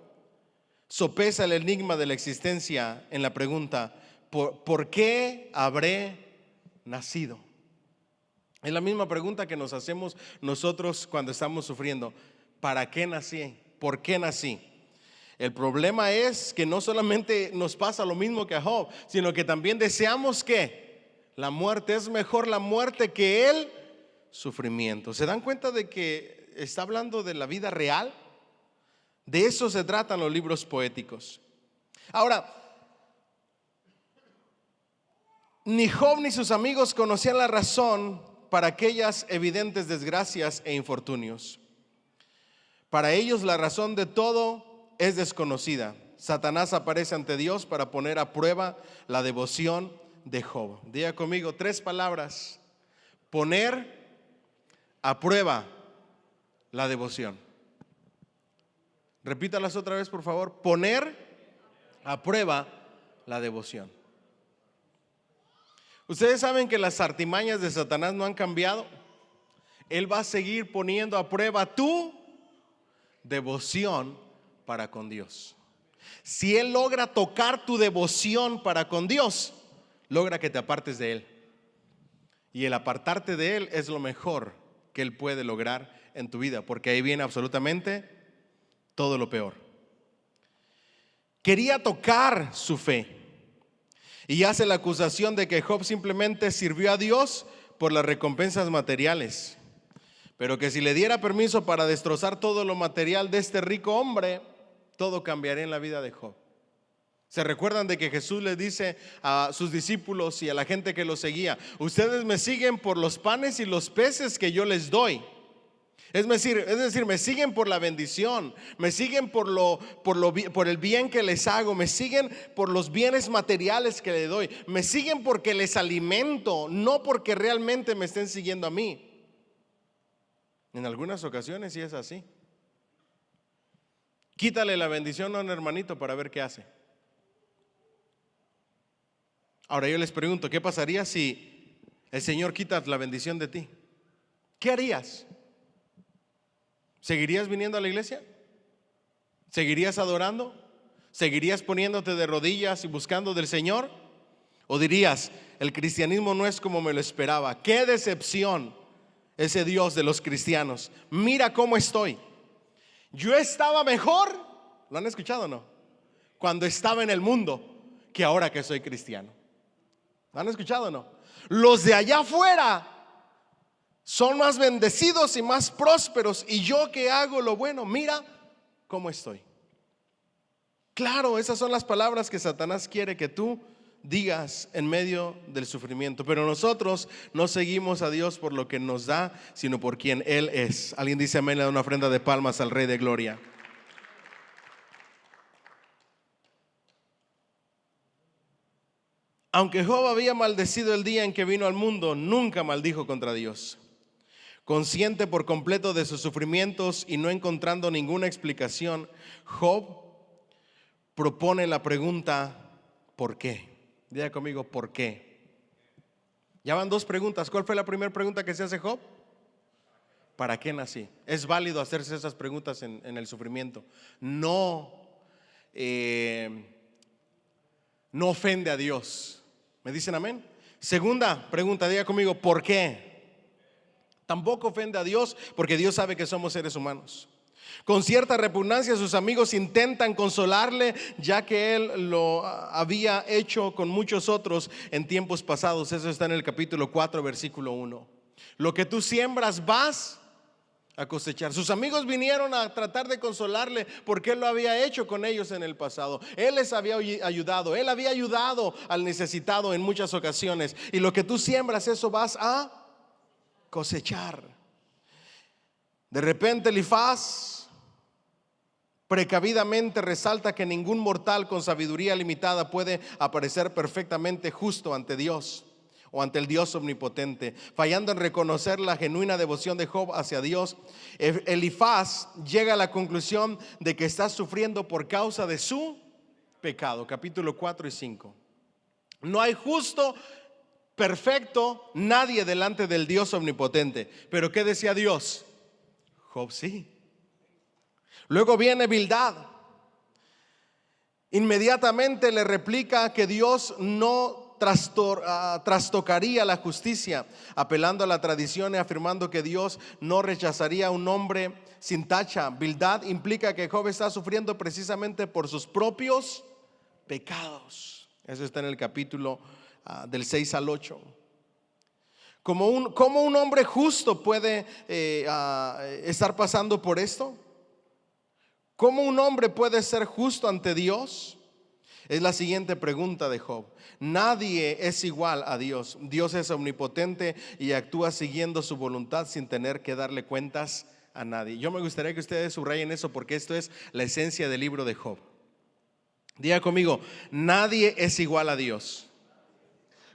sopesa el enigma de la existencia en la pregunta: ¿por qué habré nacido? Es la misma pregunta que nos hacemos nosotros cuando estamos sufriendo. ¿Para qué nací? ¿Por qué nací? El problema es que no solamente nos pasa lo mismo que a Job, sino que también deseamos que la muerte. Es mejor la muerte que el sufrimiento. ¿Se dan cuenta de que está hablando de la vida real? De eso se tratan los libros poéticos. Ahora, ni Job ni sus amigos conocían la razón para aquellas evidentes desgracias e infortunios. Para ellos la razón de todo es desconocida. Satanás aparece ante Dios para poner a prueba la devoción de Job. Diga conmigo 3 palabras: poner a prueba la devoción. Repítalas otra vez, por favor. Poner a prueba la devoción. Ustedes saben que las artimañas de Satanás no han cambiado. Él va a seguir poniendo a prueba tu devoción para con Dios. Si él logra tocar tu devoción para con Dios, logra que te apartes de él. Y el apartarte de él es lo mejor que él puede lograr en tu vida, porque ahí viene absolutamente todo lo peor. Quería tocar su fe y hace la acusación de que Job simplemente sirvió a Dios por las recompensas materiales, pero que si le diera permiso para destrozar todo lo material de este rico hombre, todo cambiaría en la vida de Job. ¿Se recuerdan de que Jesús le dice a sus discípulos y a la gente que lo seguía: ustedes me siguen por los panes y los peces que yo les doy? Es decir, me siguen por la bendición, me siguen por el bien que les hago, me siguen por los bienes materiales que les doy, me siguen porque les alimento, no porque realmente me estén siguiendo a mí. En algunas ocasiones sí es así. Quítale la bendición a un hermanito para ver qué hace. Ahora yo les pregunto, ¿qué pasaría si el Señor quita la bendición de ti? ¿Qué harías? ¿Seguirías viniendo a la iglesia? ¿Seguirías adorando? ¿Seguirías poniéndote de rodillas y buscando del Señor? ¿O dirías: el cristianismo no es como me lo esperaba? ¡Qué decepción ese Dios de los cristianos! Mira cómo estoy. Yo estaba mejor, ¿lo han escuchado o no?, cuando estaba en el mundo, que ahora que soy cristiano. ¿Lo han escuchado o no? Los de allá afuera son más bendecidos y más prósperos, y yo que hago lo bueno, mira cómo estoy. Claro, esas son las palabras que Satanás quiere que tú digas en medio del sufrimiento. Pero nosotros no seguimos a Dios por lo que nos da, sino por quien Él es. Alguien dice amén, le da una ofrenda de palmas al Rey de Gloria. Aunque Job había maldecido el día en que vino al mundo, nunca maldijo contra Dios. Consciente por completo de sus sufrimientos y no encontrando ninguna explicación, Job propone la pregunta: ¿por qué? Diga conmigo, ¿por qué? Ya van 2 preguntas. ¿Cuál fue la primera pregunta que se hace Job? ¿Para qué nací? Es válido hacerse esas preguntas en el sufrimiento. No ofende a Dios. ¿Me dicen amén? Segunda pregunta, diga conmigo, ¿por qué? Tampoco ofende a Dios, porque Dios sabe que somos seres humanos. Con cierta repugnancia sus amigos intentan consolarle, ya que él lo había hecho con muchos otros en tiempos pasados. Eso está en el capítulo 4, versículo 1. Lo que tú siembras vas a cosechar. Sus amigos vinieron a tratar de consolarle porque él lo había hecho con ellos en el pasado. Él les había ayudado, él había ayudado al necesitado en muchas ocasiones. Y lo que tú siembras, eso vas a cosechar. De repente Elifaz precavidamente resalta que ningún mortal con sabiduría limitada puede aparecer perfectamente justo ante Dios o ante el Dios omnipotente. Fallando en reconocer la genuina devoción de Job hacia Dios, Elifaz llega a la conclusión de que está sufriendo por causa de su pecado. Capítulo 4 y 5. No hay justo perfecto nadie delante del Dios omnipotente. Pero ¿qué decía Dios? Job sí. Luego viene Bildad. Inmediatamente le replica que Dios no trastocaría la justicia, apelando a la tradición y afirmando que Dios no rechazaría a un hombre sin tacha. Bildad implica que Job está sufriendo precisamente por sus propios pecados. Eso está en el capítulo del 6 al 8. ¿Cómo un hombre justo puede estar pasando por esto? ¿Cómo un hombre puede ser justo ante Dios? Es la siguiente pregunta de Job. Nadie es igual a Dios. Dios es omnipotente y actúa siguiendo su voluntad sin tener que darle cuentas a nadie. Yo me gustaría que ustedes subrayen eso porque esto es la esencia del libro de Job. Diga conmigo, nadie es igual a Dios.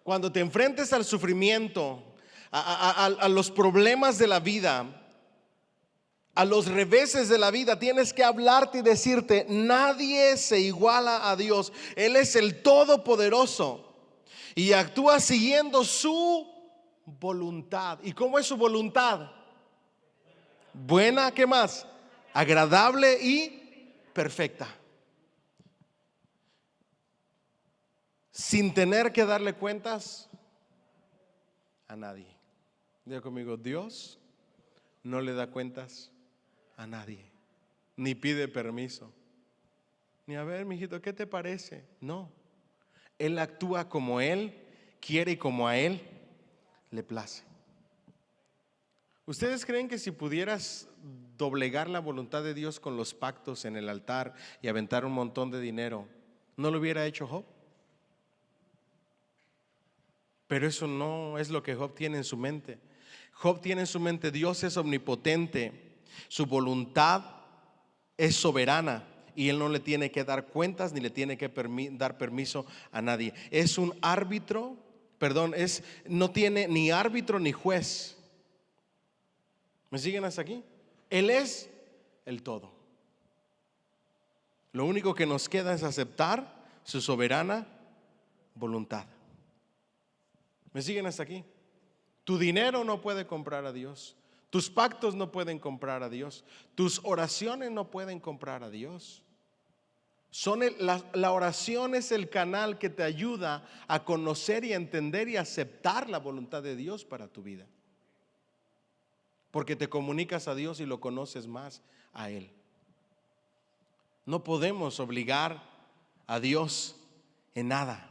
Cuando te enfrentes al sufrimiento, a los problemas de la vida, a los reveses de la vida, tienes que hablarte y decirte: nadie se iguala a Dios. Él es el Todopoderoso y actúa siguiendo su voluntad. ¿Y cómo es su voluntad? Buena, ¿qué más? Agradable y perfecta. Sin tener que darle cuentas a nadie. Diga conmigo, Dios no le da cuentas a nadie, ni pide permiso, ni a ver, mijito, ¿qué te parece? No, Él actúa como Él quiere y como a Él le place. ¿Ustedes creen que si pudieras doblegar la voluntad de Dios con los pactos en el altar y aventar un montón de dinero, no lo hubiera hecho Job? Pero eso no es lo que Job tiene en su mente. Job tiene en su mente: Dios es omnipotente, su voluntad es soberana y Él no le tiene que dar cuentas ni le tiene que dar permiso a nadie. Es un árbitro, no tiene ni árbitro ni juez. ¿Me siguen hasta aquí? Él es el todo. Lo único que nos queda es aceptar su soberana voluntad. ¿Me siguen hasta aquí? Tu dinero no puede comprar a Dios. Tus pactos no pueden comprar a Dios. Tus oraciones no pueden comprar a Dios. La oración es el canal que te ayuda a conocer y a entender y a aceptar la voluntad de Dios para tu vida. Porque te comunicas a Dios y lo conoces más a Él. No podemos obligar a Dios en nada.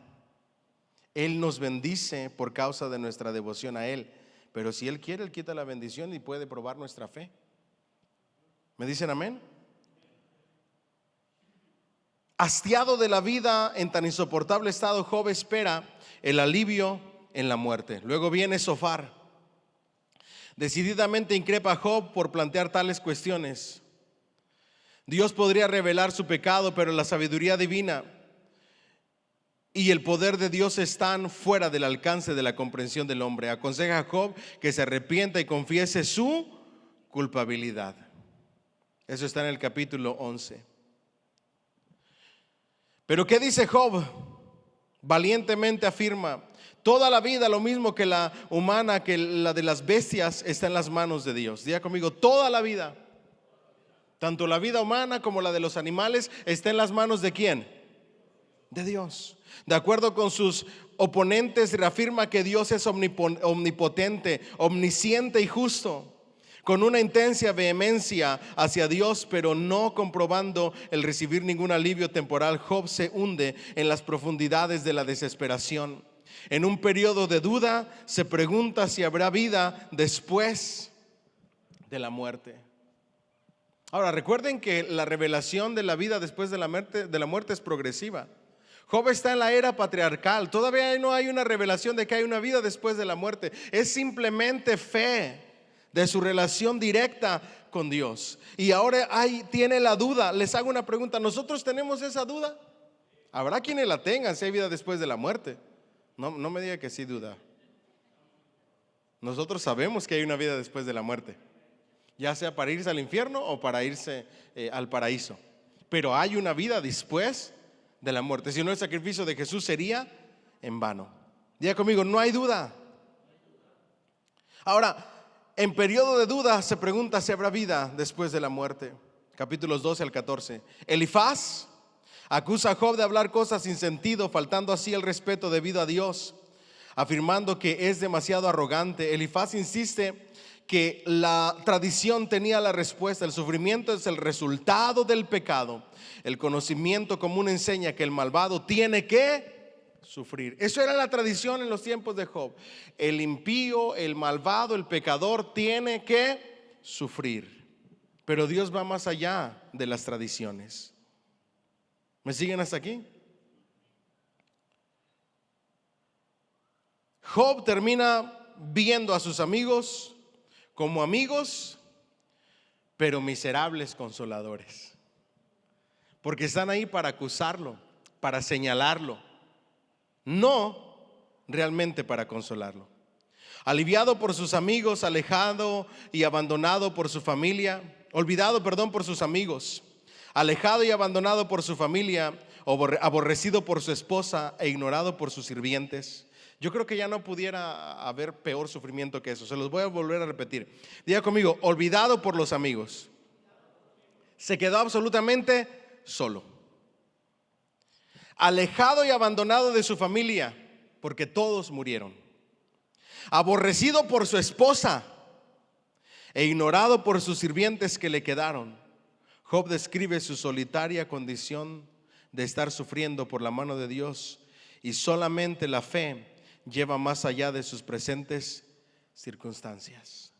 Él nos bendice por causa de nuestra devoción a Él. Pero si Él quiere, Él quita la bendición y puede probar nuestra fe. ¿Me dicen amén? Hastiado de la vida en tan insoportable estado, Job espera el alivio en la muerte. Luego viene Zofar. Decididamente increpa a Job por plantear tales cuestiones. Dios podría revelar su pecado, pero la sabiduría divina y el poder de Dios están fuera del alcance de la comprensión del hombre. Aconseja a Job que se arrepienta y confiese su culpabilidad. Eso está en el capítulo 11. Pero ¿qué dice Job? Valientemente afirma: toda la vida, lo mismo que la humana, que la de las bestias, está en las manos de Dios. Diga conmigo, toda la vida, tanto la vida humana como la de los animales, está en las manos ¿de quién? De Dios. De acuerdo con sus oponentes, reafirma que Dios es omnipotente, omnisciente y justo, con una intensa vehemencia hacia Dios, pero no comprobando el recibir ningún alivio temporal. Job se hunde en las profundidades de la desesperación. En un periodo de duda se pregunta si habrá vida después de la muerte. Ahora, recuerden que la revelación de la vida después de la muerte es progresiva. Job está en la era patriarcal. Todavía no hay una revelación de que hay una vida después de la muerte. Es simplemente fe de su relación directa con Dios. Y ahora tiene la duda. Les hago una pregunta. ¿Nosotros tenemos esa duda? Habrá quienes la tengan si hay vida después de la muerte. No me diga que sí duda. Nosotros sabemos que hay una vida después de la muerte, ya sea para irse al infierno o para irse al paraíso. Pero hay una vida después de la muerte. Si no, el sacrificio de Jesús sería en vano. Diga conmigo, no hay duda. Ahora, en periodo de duda se pregunta si habrá vida después de la muerte. Capítulos 12 al 14. Elifaz acusa a Job de hablar cosas sin sentido, faltando así el respeto debido a Dios, afirmando que es demasiado arrogante. Elifaz insiste que la tradición tenía la respuesta. El sufrimiento es el resultado del pecado. El conocimiento común enseña que el malvado tiene que sufrir. Eso era la tradición en los tiempos de Job. El impío, el malvado, el pecador tiene que sufrir. Pero Dios va más allá de las tradiciones. ¿Me siguen hasta aquí? Job termina viendo a sus amigos como amigos, pero miserables consoladores, porque están ahí para acusarlo, para señalarlo, no realmente para consolarlo. Aliviado por sus amigos, alejado y abandonado por su familia, olvidado, por sus amigos, alejado y abandonado por su familia, aborrecido por su esposa e ignorado por sus sirvientes. Yo creo que ya no pudiera haber peor sufrimiento que eso. Se los voy a volver a repetir. Diga conmigo, olvidado por los amigos. Se quedó absolutamente solo. Alejado y abandonado de su familia, porque todos murieron. Aborrecido por su esposa e ignorado por sus sirvientes que le quedaron. Job describe su solitaria condición de estar sufriendo por la mano de Dios, y solamente la fe lleva más allá de sus presentes circunstancias.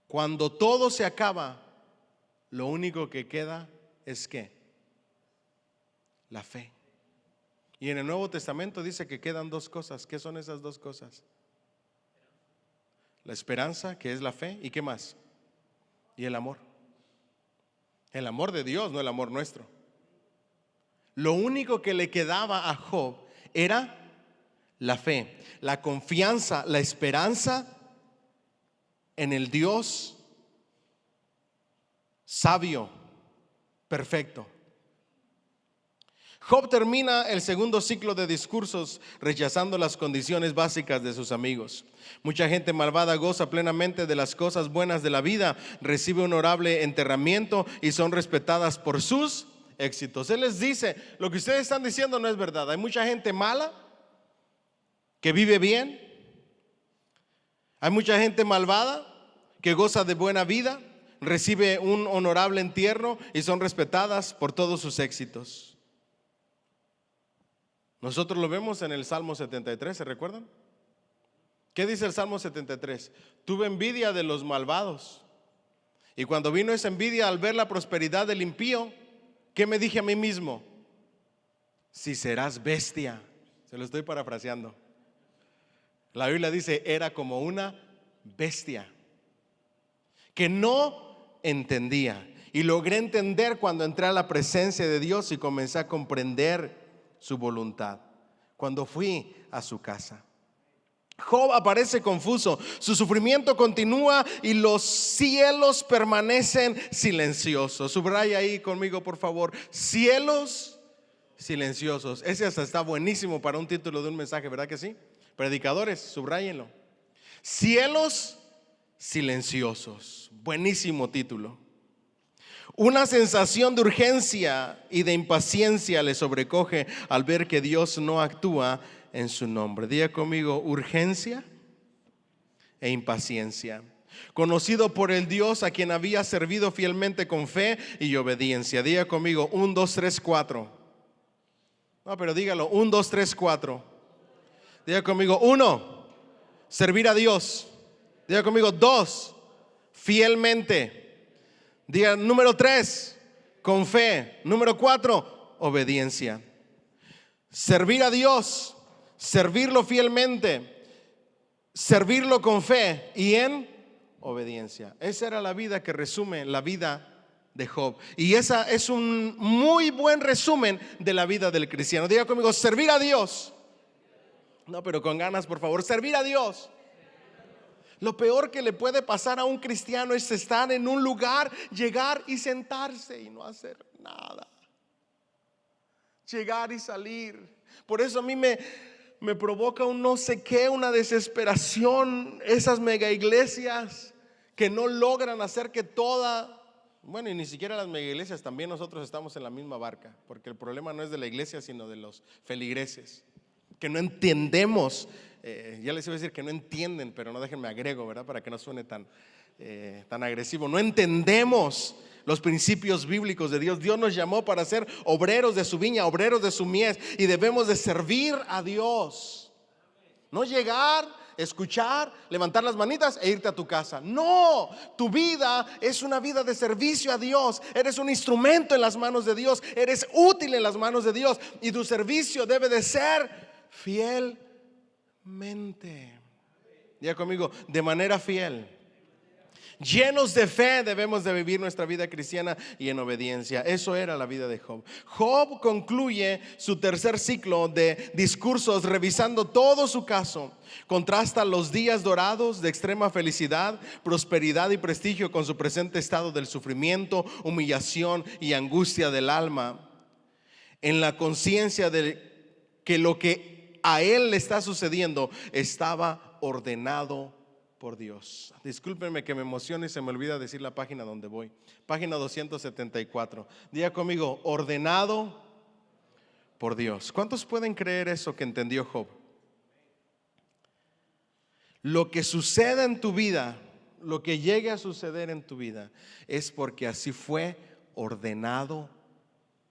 Cuando todo se acaba, lo único que queda es ¿qué? La fe. Y en el Nuevo Testamento dice que quedan dos cosas. ¿Qué son esas dos cosas? La esperanza, que es la fe, ¿y qué más? Y el amor. El amor de Dios, no el amor nuestro. Lo único que le quedaba a Job era la fe, la confianza, la esperanza en el Dios sabio, perfecto. Job termina el segundo ciclo de discursos rechazando las condiciones básicas de sus amigos. Mucha gente malvada goza plenamente de las cosas buenas de la vida, recibe un honorable enterramiento y son respetadas por sus éxitos. Él les dice, lo que ustedes están diciendo no es verdad. Hay mucha gente mala que vive bien. Hay mucha gente malvada que goza de buena vida, recibe un honorable entierro y son respetadas por todos sus éxitos. Nosotros lo vemos en el Salmo 73, ¿se recuerdan? ¿Qué dice el Salmo 73? Tuve envidia de los malvados, y cuando vino esa envidia al ver la prosperidad del impío, ¿qué me dije a mí mismo? Si serás bestia. Se lo estoy parafraseando. La Biblia dice, era como una bestia que no entendía. Y logré entender cuando entré a la presencia de Dios y comencé a comprender su voluntad, cuando fui a su casa. Job aparece confuso, su sufrimiento continúa y los cielos permanecen silenciosos. Subraya ahí conmigo, por favor, cielos silenciosos. Ese hasta está buenísimo para un título de un mensaje, ¿verdad que sí? Predicadores, subráyenlo. Cielos silenciosos, buenísimo título. Una sensación de urgencia y de impaciencia le sobrecoge al ver que Dios no actúa en su nombre. Diga conmigo, urgencia e impaciencia. Conocido por el Dios a quien había servido fielmente con fe y obediencia. Diga conmigo, 1, 2, 3, 4. No, pero dígalo, 1, 2, 3, 4. Diga conmigo, 1, servir a Dios. Diga conmigo, 2, fielmente. Diga número 3, con fe. Número 4, obediencia. Servir a Dios, servirlo fielmente, servirlo con fe y en obediencia. Esa era la vida que resume la vida de Job. Y esa es un muy buen resumen de la vida del cristiano. Diga conmigo, servir a Dios. No, pero con ganas, por favor, servir a Dios. Lo peor que le puede pasar a un cristiano es estar en un lugar, llegar y sentarse y no hacer nada. Llegar y salir. Por eso a mí me provoca un no sé qué, una desesperación, esas mega iglesias que no logran hacer que bueno, y ni siquiera las mega iglesias, también nosotros estamos en la misma barca, porque el problema no es de la iglesia, sino de los feligreses, que no entendemos, ya les iba a decir que no entienden, pero no, déjenme agrego, ¿verdad? Para que no suene tan agresivo. No entendemos los principios bíblicos de Dios. Dios nos llamó para ser obreros de su viña, obreros de su mies, y debemos de servir a Dios. No llegar, escuchar, levantar las manitas e irte a tu casa. No, tu vida es una vida de servicio a Dios. Eres un instrumento en las manos de Dios. Eres útil en las manos de Dios. Y tu servicio debe de ser fielmente. Diga conmigo, de manera fiel. Llenos de fe debemos de vivir nuestra vida cristiana y en obediencia. Eso era la vida de Job. Job concluye su tercer ciclo de discursos revisando todo su caso. Contrasta los días dorados de extrema felicidad, prosperidad y prestigio con su presente estado del sufrimiento, humillación y angustia del alma, en la conciencia de que lo que a él le está sucediendo estaba ordenado por Dios. Discúlpenme que me emocione y se me olvida decir la página donde voy. Página 274. Diga conmigo, ordenado por Dios. ¿Cuántos pueden creer eso que entendió Job? Lo que suceda en tu vida, lo que llegue a suceder en tu vida, es porque así fue ordenado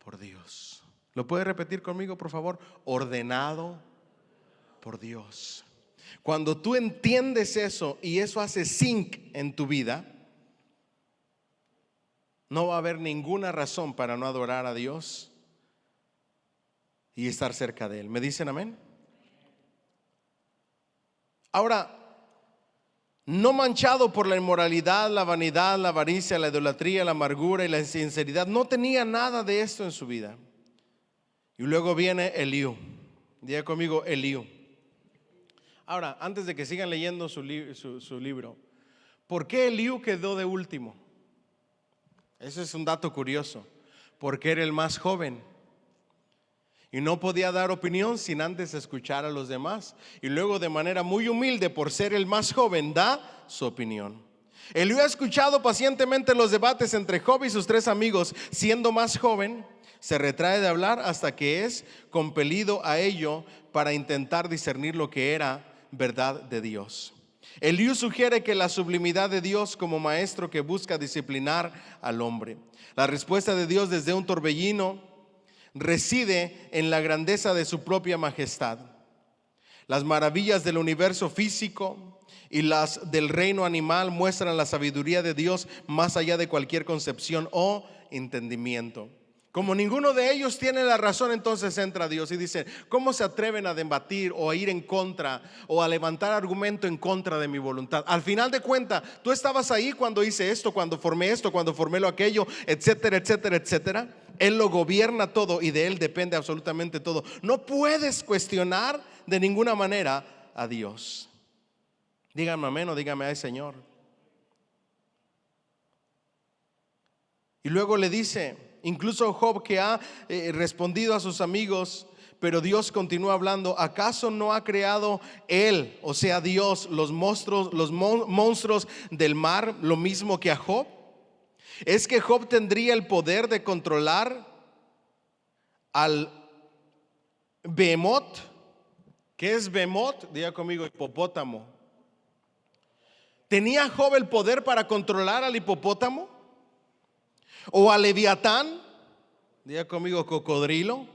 por Dios. ¿Lo puede repetir conmigo, por favor? Ordenado por Dios. Cuando tú entiendes eso y eso hace zinc en tu vida, no va a haber ninguna razón para no adorar a Dios y estar cerca de Él. ¿Me dicen amén? Ahora, no manchado por la inmoralidad, la vanidad, la avaricia, la idolatría, la amargura y la insinceridad, no tenía nada de esto en su vida. Y luego viene Eliú. Diga conmigo, Eliú. Ahora, antes de que sigan leyendo su libro, ¿por qué Eliú quedó de último? Ese es un dato curioso. Porque era el más joven y no podía dar opinión sin antes escuchar a los demás. Y luego, de manera muy humilde, por ser el más joven, da su opinión. Eliú ha escuchado pacientemente los debates entre Job y sus 3 amigos. Siendo más joven, se retrae de hablar hasta que es compelido a ello para intentar discernir lo que era verdad de Dios. Eliú sugiere que la sublimidad de Dios como maestro que busca disciplinar al hombre. La respuesta de Dios desde un torbellino reside en la grandeza de su propia majestad. Las maravillas del universo físico y las del reino animal muestran la sabiduría de Dios más allá de cualquier concepción o entendimiento. Como ninguno de ellos tiene la razón, entonces entra Dios y dice: ¿cómo se atreven a debatir o a ir en contra o a levantar argumento en contra de mi voluntad? Al final de cuentas, tú estabas ahí cuando hice esto, cuando formé lo aquello, etcétera, etcétera, etcétera. Él lo gobierna todo y de Él depende absolutamente todo. No puedes cuestionar de ninguna manera a Dios. Dígame amén o dígame ay Señor. Y luego le dice, incluso Job, que ha respondido a sus amigos, pero Dios continúa hablando: ¿acaso no ha creado Él, o sea Dios, los monstruos del mar lo mismo que a Job? ¿Es que Job tendría el poder de controlar al Behemoth? ¿Qué es Behemoth? Diga conmigo, hipopótamo. ¿Tenía Job el poder para controlar al hipopótamo? ¿O a Leviatán? Diga conmigo, cocodrilo.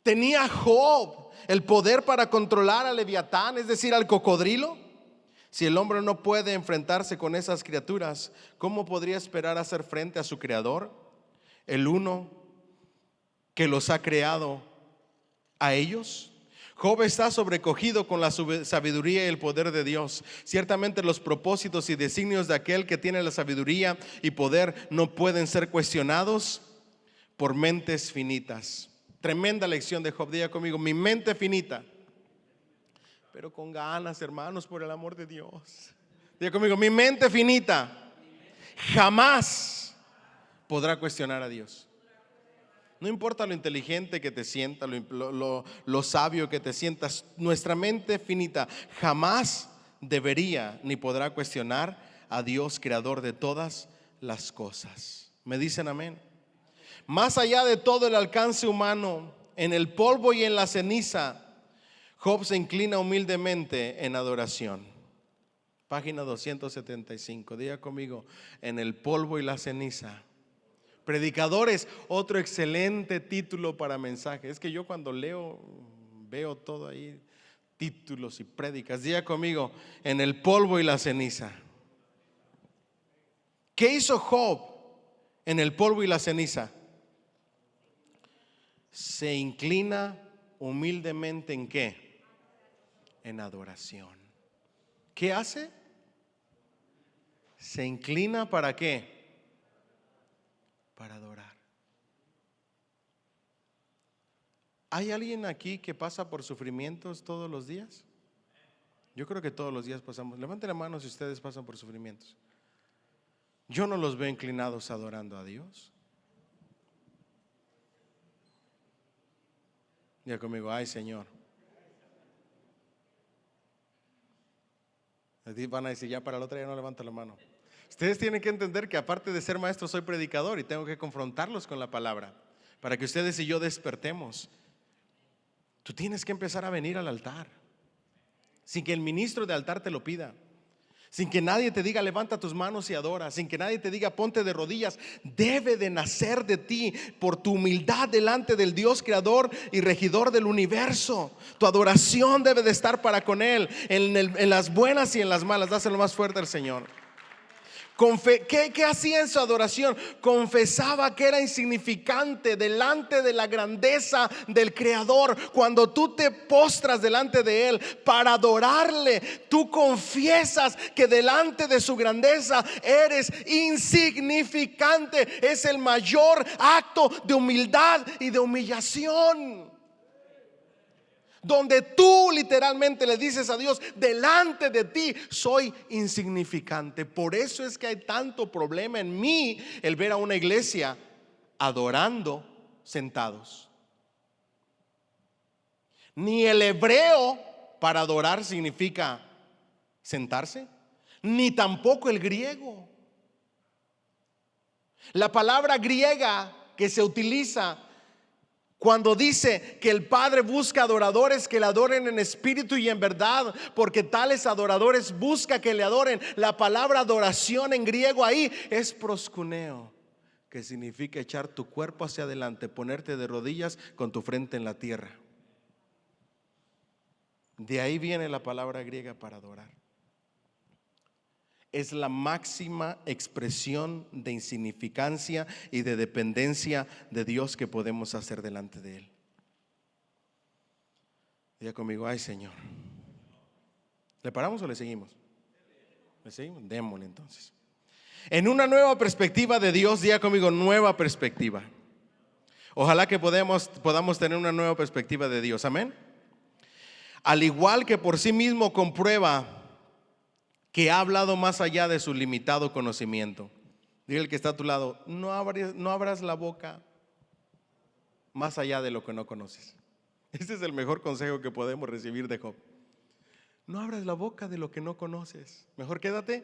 ¿Tenía Job el poder para controlar al Leviatán, es decir, al cocodrilo. Si el hombre no puede enfrentarse con esas criaturas, ¿cómo podría esperar hacer frente a su Creador, el uno que los ha creado a ellos? Job está sobrecogido con la sabiduría y el poder de Dios. Ciertamente los propósitos y designios de aquel que tiene la sabiduría y poder no pueden ser cuestionados por mentes finitas. Tremenda lección de Job. Diga conmigo: mi mente finita. Pero con ganas, hermanos, por el amor de Dios. Diga conmigo: mi mente finita jamás podrá cuestionar a Dios. No importa lo inteligente que te sientas, lo sabio que te sientas, nuestra mente finita jamás debería ni podrá cuestionar a Dios, creador de todas las cosas. ¿Me dicen amén? Más allá de todo el alcance humano, en el polvo y en la ceniza, Job se inclina humildemente en adoración. Página 275. Diga conmigo: en el polvo y la ceniza. Predicadores, otro excelente título para mensaje. Es que yo cuando leo veo todo ahí, títulos y prédicas. Diga conmigo: en el polvo y la ceniza. ¿Qué hizo Job en el polvo y la ceniza? Se inclina humildemente ¿en qué? En adoración. ¿Qué hace? Se inclina ¿para qué? Para adorar. ¿Hay alguien aquí que pasa por sufrimientos todos los días? Yo creo que todos los días pasamos. Levanten la mano si ustedes pasan por sufrimientos. Yo no los veo inclinados adorando a Dios. Diga conmigo: ay, Señor. Van a decir: ya para la otra ya no levanta la mano. Ustedes tienen que entender que aparte de ser maestro, soy predicador y tengo que confrontarlos con la palabra para que ustedes y yo despertemos. Tú tienes que empezar a venir al altar sin que el ministro de altar te lo pida, sin que nadie te diga levanta tus manos y adora, sin que nadie te diga ponte de rodillas. Debe de nacer de ti por tu humildad delante del Dios creador y regidor del universo. Tu adoración debe de estar para con Él en las buenas y en las malas. Dáselo más fuerte al Señor. ¿Qué hacía en su adoración? Confesaba que era insignificante delante de la grandeza del Creador. Cuando tú te postras delante de Él para adorarle, tú confiesas que delante de su grandeza eres insignificante. Es el mayor acto de humildad y de humillación, donde tú literalmente le dices a Dios: delante de ti soy insignificante. Por eso es que hay tanto problema en mí el ver a una iglesia adorando sentados. Ni el hebreo para adorar significa sentarse, ni tampoco el griego. La palabra griega que se utiliza cuando dice que el Padre busca adoradores que le adoren en espíritu y en verdad, porque tales adoradores busca que le adoren, la palabra adoración en griego ahí es proskuneo, que significa echar tu cuerpo hacia adelante, ponerte de rodillas con tu frente en la tierra. De ahí viene la palabra griega para adorar. Es la máxima expresión de insignificancia y de dependencia de Dios que podemos hacer delante de Él. Diga conmigo: ay, Señor. ¿Le paramos o le seguimos? ¿Le seguimos? Démosle entonces. En una nueva perspectiva de Dios. Diga conmigo: nueva perspectiva. Ojalá que podamos tener una nueva perspectiva de Dios. Amén. Al igual que por sí mismo comprueba que ha hablado más allá de su limitado conocimiento. Dile al que está a tu lado: no abras la boca más allá de lo que no conoces. Este es el mejor consejo que podemos recibir de Job. No abras la boca de lo que no conoces. Mejor quédate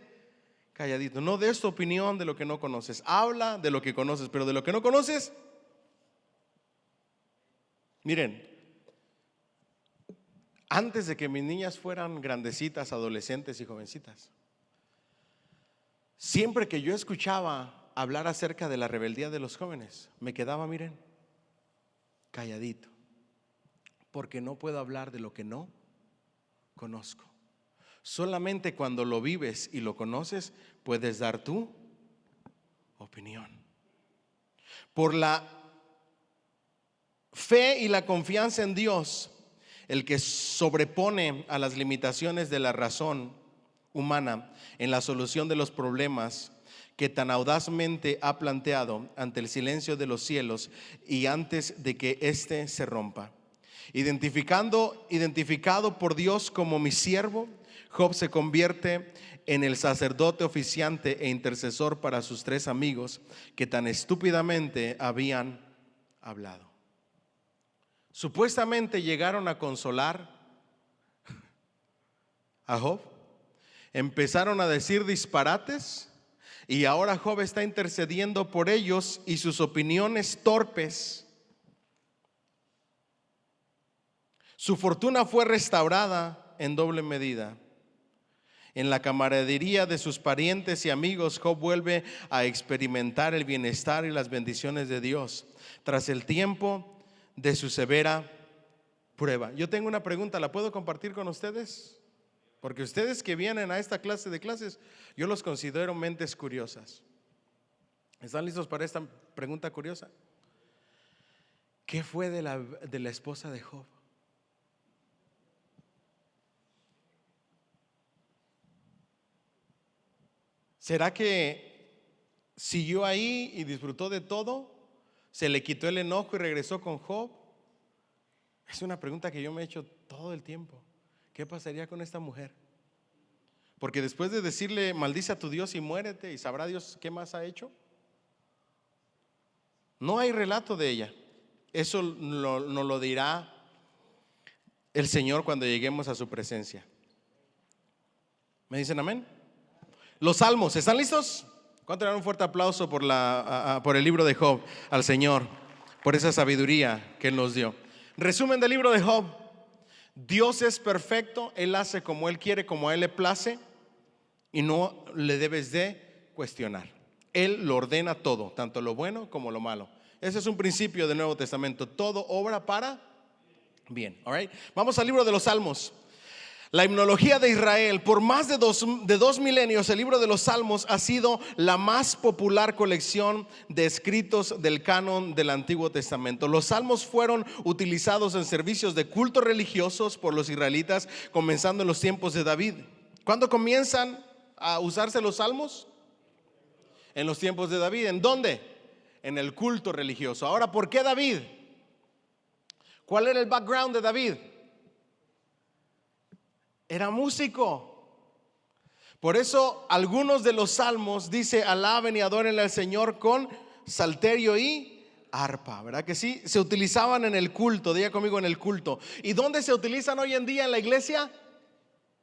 calladito. No des tu opinión de lo que no conoces. Habla de lo que conoces, pero de lo que no conoces. Miren, antes de que mis niñas fueran grandecitas, adolescentes y jovencitas, siempre que yo escuchaba hablar acerca de la rebeldía de los jóvenes, me quedaba, miren, calladito, porque no puedo hablar de lo que no conozco. Solamente cuando lo vives y lo conoces puedes dar tu opinión. Por la fe y la confianza en Dios, el que sobrepone a las limitaciones de la razón humana en la solución de los problemas que tan audazmente ha planteado ante el silencio de los cielos y antes de que éste se rompa. Identificado por Dios como mi siervo, Job se convierte en el sacerdote oficiante e intercesor para sus 3 amigos que tan estúpidamente habían hablado. Supuestamente llegaron a consolar a Job, empezaron a decir disparates y ahora Job está intercediendo por ellos y sus opiniones torpes. Su fortuna fue restaurada en doble medida. En la camaradería de sus parientes y amigos, Job vuelve a experimentar el bienestar y las bendiciones de Dios tras el tiempo de su severa prueba. Yo tengo una pregunta, ¿la puedo compartir con ustedes? Porque ustedes que vienen a esta clase de clases, yo los considero mentes curiosas. ¿Están listos para esta pregunta curiosa? ¿Qué fue de la esposa de Job? ¿Será que siguió ahí y disfrutó de todo? ¿Se le quitó el enojo y regresó con Job? Es una pregunta que yo me he hecho todo el tiempo. ¿Qué pasaría con esta mujer? Porque después de decirle maldice a tu Dios y muérete, y sabrá Dios qué más ha hecho, no hay relato de ella. Eso nos lo dirá el Señor cuando lleguemos a su presencia. ¿Me dicen amén? Los salmos, ¿están listos? ¿Cuánto le dan un fuerte aplauso por el libro de Job al Señor, por esa sabiduría que Él nos dio? Resumen del libro de Job: Dios es perfecto, Él hace como Él quiere, como a Él le place, y no le debes de cuestionar. Él lo ordena todo, tanto lo bueno como lo malo. Ese es un principio del Nuevo Testamento. Todo obra para bien. All right? Vamos al libro de los Salmos. La himnología de Israel, por más de dos milenios, el libro de los Salmos ha sido la más popular colección de escritos del canon del Antiguo Testamento. Los salmos fueron utilizados en servicios de culto religiosos por los israelitas, comenzando en los tiempos de David. ¿Cuándo comienzan a usarse los salmos? En los tiempos de David. ¿En dónde? En el culto religioso. Ahora, ¿por qué David? ¿Cuál era el background de David? Era músico. Por eso algunos de los salmos dice: alaben y adoren al Señor con salterio y arpa, ¿verdad que sí? Se utilizaban en el culto. Diga conmigo, en el culto. ¿Y dónde se utilizan hoy en día en la iglesia?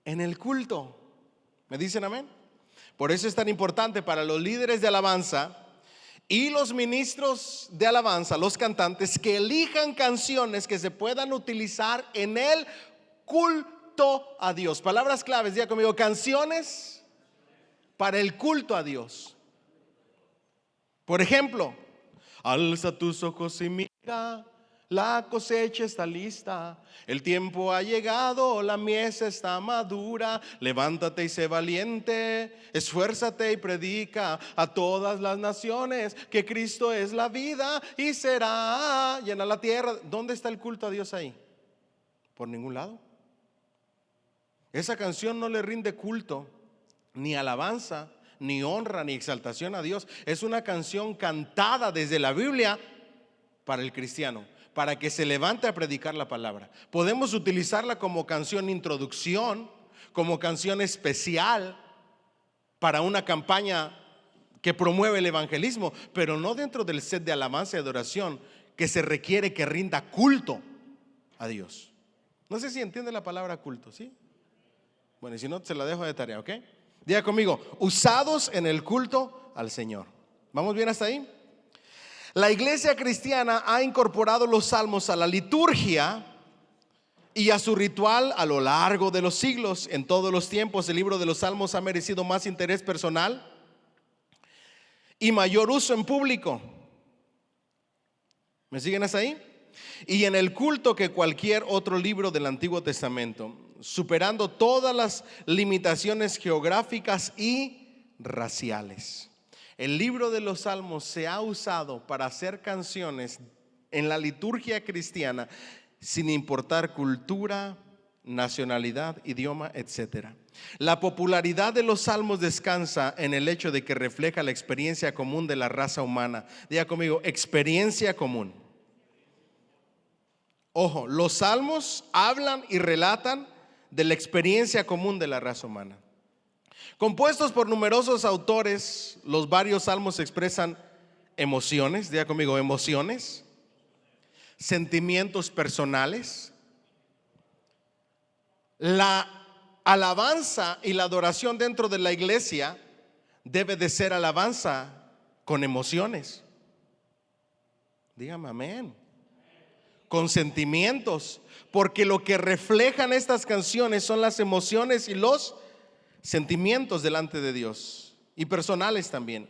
En el culto. ¿Me dicen amén? Por eso es tan importante para los líderes de alabanza y los ministros de alabanza, los cantantes, que elijan canciones que se puedan utilizar en el culto a Dios. Palabras claves, diga conmigo: canciones para el culto a Dios. Por ejemplo, alza tus ojos y mira, la cosecha está lista, el tiempo ha llegado, la mies está madura. Levántate y sé valiente, esfuérzate y predica a todas las naciones que Cristo es la vida y será llena la tierra. ¿Dónde está el culto a Dios ahí? Por ningún lado. Esa canción no le rinde culto, ni alabanza, ni honra, ni exaltación a Dios. Es una canción cantada desde la Biblia para el cristiano, para que se levante a predicar la palabra. Podemos utilizarla como canción de introducción, como canción especial para una campaña que promueve el evangelismo, pero no dentro del set de alabanza y adoración que se requiere que rinda culto a Dios. No sé si entiende la palabra culto, ¿sí? Bueno, y si no, se la dejo de tarea, ¿ok? Diga conmigo: usados en el culto al Señor. ¿Vamos bien hasta ahí? La iglesia cristiana ha incorporado los salmos a la liturgia y a su ritual a lo largo de los siglos. En todos los tiempos, el libro de los salmos ha merecido más interés personal y mayor uso en público. ¿Me siguen hasta ahí? y en el culto que cualquier otro libro del Antiguo Testamento, superando todas las limitaciones geográficas y raciales. El libro de los Salmos se ha usado para hacer canciones en la liturgia cristiana sin importar cultura, nacionalidad, idioma, etc. La popularidad de los salmos descansa en el hecho de que refleja la experiencia común de la raza humana. Diga conmigo, experiencia común. Ojo, los salmos hablan y relatan de la experiencia común de la raza humana. Compuestos por numerosos autores, los varios salmos expresan emociones, diga conmigo, emociones, sentimientos personales. La alabanza y la adoración dentro de la iglesia debe de ser alabanza con emociones. Dígame amén. Con sentimientos, porque lo que reflejan estas canciones son las emociones y los sentimientos delante de Dios, y personales también.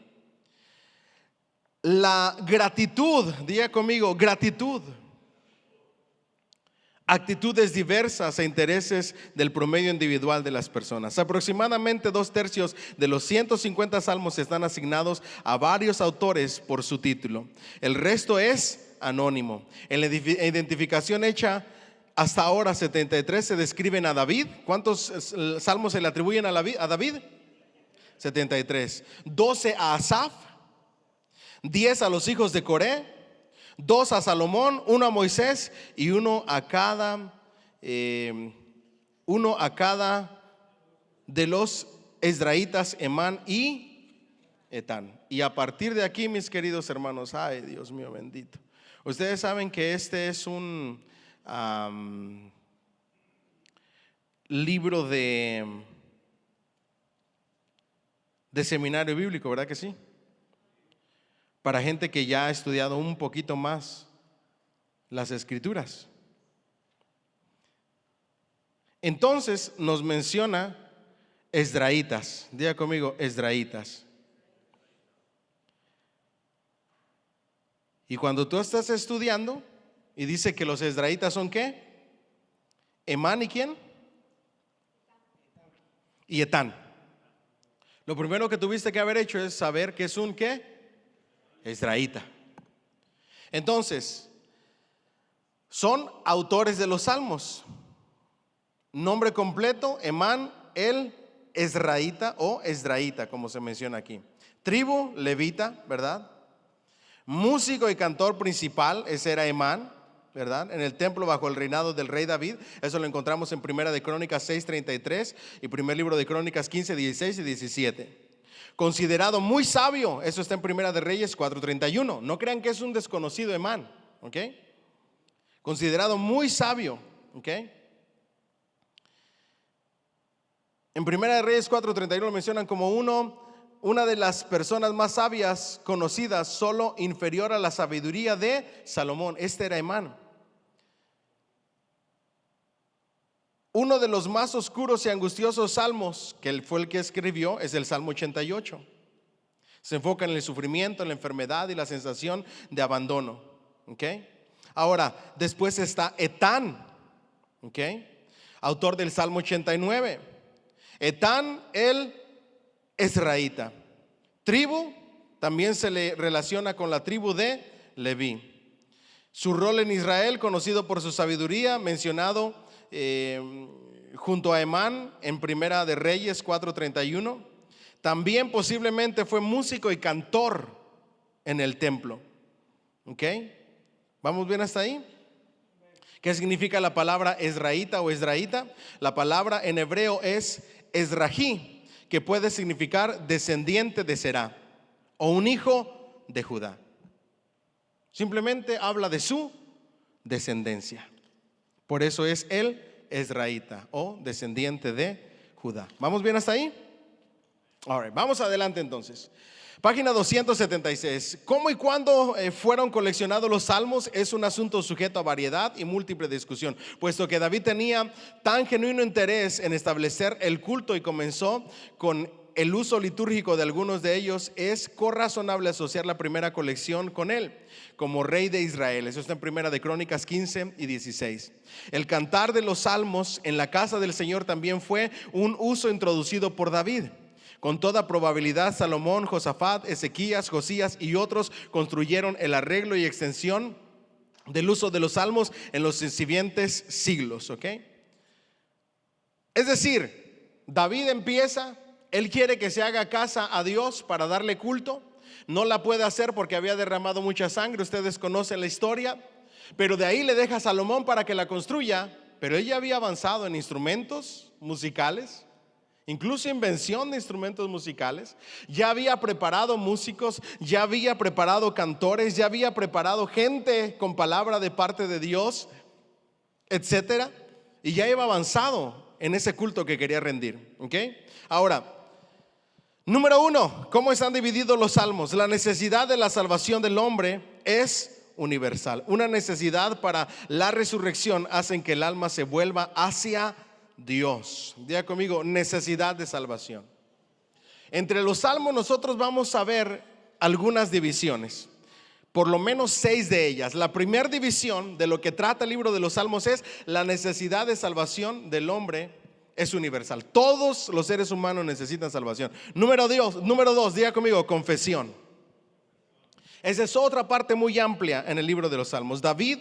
La gratitud, diga conmigo, gratitud. Actitudes diversas e intereses del promedio individual de las personas. Aproximadamente 2/3 de los 150 salmos están asignados a varios autores por su título. El resto es anónimo. En la identificación hecha hasta ahora, 73 se describen a David. ¿Cuántos salmos se le atribuyen a David? 73. 12 a Asaf, 10 a los hijos de Coré, 2 a Salomón, 1 a Moisés y uno a cada de los esdraítas, Emán y Etán. Y a partir de aquí, mis queridos hermanos, ay Dios mío bendito, ustedes saben que este es un libro de seminario bíblico, ¿verdad que sí? Para gente que ya ha estudiado un poquito más las escrituras. Entonces nos menciona esdraítas. Diga conmigo, esdraítas. Y cuando tú estás estudiando y dice que los esdraítas son ¿qué? Emán y ¿quién? Y Etán. Lo primero que tuviste que haber hecho es saber que es un ¿qué? Esdraíta. Entonces, son autores de los salmos. Nombre completo, Emán el Esdraíta o Esdraíta, como se menciona aquí. Tribu, levita, ¿verdad? Músico y cantor principal, ese era Emán, ¿verdad? En el templo bajo el reinado del rey David. Eso lo encontramos en Primera de Crónicas 6:33 y Primer Libro de Crónicas 15:16 y 17. Considerado muy sabio, eso está en Primera de Reyes 4:31. No crean que es un desconocido Emán, ¿ok? Considerado muy sabio, ¿ok? En Primera de Reyes 4:31 lo mencionan como una de las personas más sabias conocidas, solo inferior a la sabiduría de Salomón. Este era Emán. Uno de los más oscuros y angustiosos salmos que él fue el que escribió es el Salmo 88. Se enfoca en el sufrimiento, en la enfermedad y la sensación de abandono. ¿Okay? Ahora, después está Etán, ¿okay? Autor del Salmo 89. Etán el Esdraíta. Tribu, también se le relaciona con la tribu de Leví. Su rol en Israel, conocido por su sabiduría, mencionado junto a Emán en Primera de Reyes 4:31. También posiblemente fue músico y cantor en el templo. ¿Ok? ¿Vamos bien hasta ahí? ¿Qué significa la palabra esdraíta o esdraíta? La palabra en hebreo es esrají, que puede significar descendiente de Será o un hijo de Judá. Simplemente habla de su descendencia. Por eso es el esdraíta o descendiente de Judá. ¿Vamos bien hasta ahí? Ahora, vamos adelante entonces. Página 276. ¿Cómo y cuándo fueron coleccionados los salmos? Es un asunto sujeto a variedad y múltiple discusión, puesto que David tenía tan genuino interés en establecer el culto y comenzó con el uso litúrgico de algunos de ellos, es corrazonable asociar la primera colección con él como rey de Israel. Eso está en Primera de Crónicas 15 y 16. El cantar de los salmos en la casa del Señor también fue un uso introducido por David. Con toda probabilidad, Salomón, Josafat, Ezequías, Josías y otros construyeron el arreglo y extensión del uso de los salmos en los siguientes siglos, ¿ok? Es decir, David empieza, él quiere que se haga casa a Dios para darle culto. No la puede hacer porque había derramado mucha sangre, ustedes conocen la historia. Pero de ahí le deja a Salomón para que la construya. Pero él ya había avanzado en instrumentos musicales, incluso invención de instrumentos musicales. Ya había preparado músicos, ya había preparado cantores, ya había preparado gente con palabra de parte de Dios, etcétera. Y ya iba avanzado en ese culto que quería rendir, ¿ok? Ahora, número 1, ¿cómo están divididos los salmos? La necesidad de la salvación del hombre es universal. Una necesidad para la resurrección hacen que el alma se vuelva hacia Dios. Diga conmigo, necesidad de salvación. Entre los salmos nosotros vamos a ver algunas divisiones, por lo menos 6 de ellas. La primera división de lo que trata el libro de los salmos es la necesidad de salvación del hombre es universal. Todos los seres humanos necesitan salvación. Número 2, diga conmigo, confesión. Esa es otra parte muy amplia en el libro de los salmos. David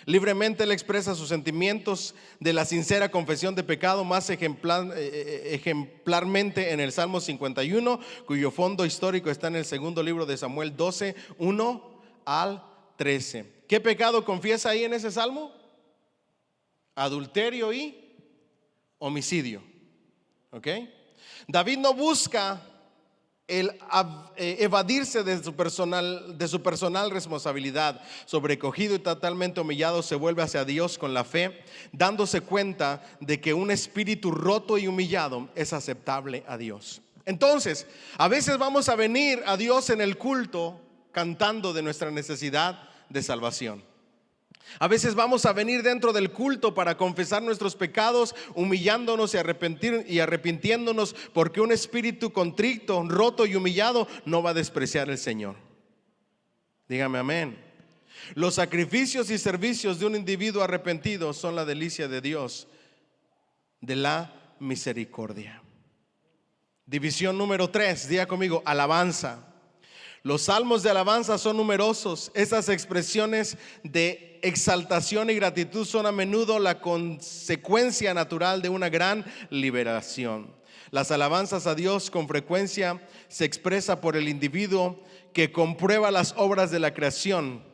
libremente le expresa sus sentimientos de la sincera confesión de pecado más ejemplarmente en el Salmo 51, cuyo fondo histórico está en el segundo libro de Samuel 12, 1 al 13. ¿Qué pecado confiesa ahí en ese salmo? Adulterio y homicidio. ¿Ok? David no busca el evadirse de su personal responsabilidad. Sobrecogido y totalmente humillado, se vuelve hacia Dios con la fe, dándose cuenta de que un espíritu roto y humillado es aceptable a Dios. Entonces, a veces vamos a venir a Dios en el culto cantando de nuestra necesidad de salvación. A veces vamos a venir dentro del culto para confesar nuestros pecados, humillándonos y arrepintiéndonos, porque un espíritu contrito, roto y humillado no va a despreciar al Señor. Dígame amén. Los sacrificios y servicios de un individuo arrepentido son la delicia de Dios, de la misericordia. División número 3, diga conmigo, alabanza. Los salmos de alabanza son numerosos. Esas expresiones de exaltación y gratitud son a menudo la consecuencia natural de una gran liberación. Las alabanzas a Dios con frecuencia se expresa por el individuo que comprueba las obras de la creación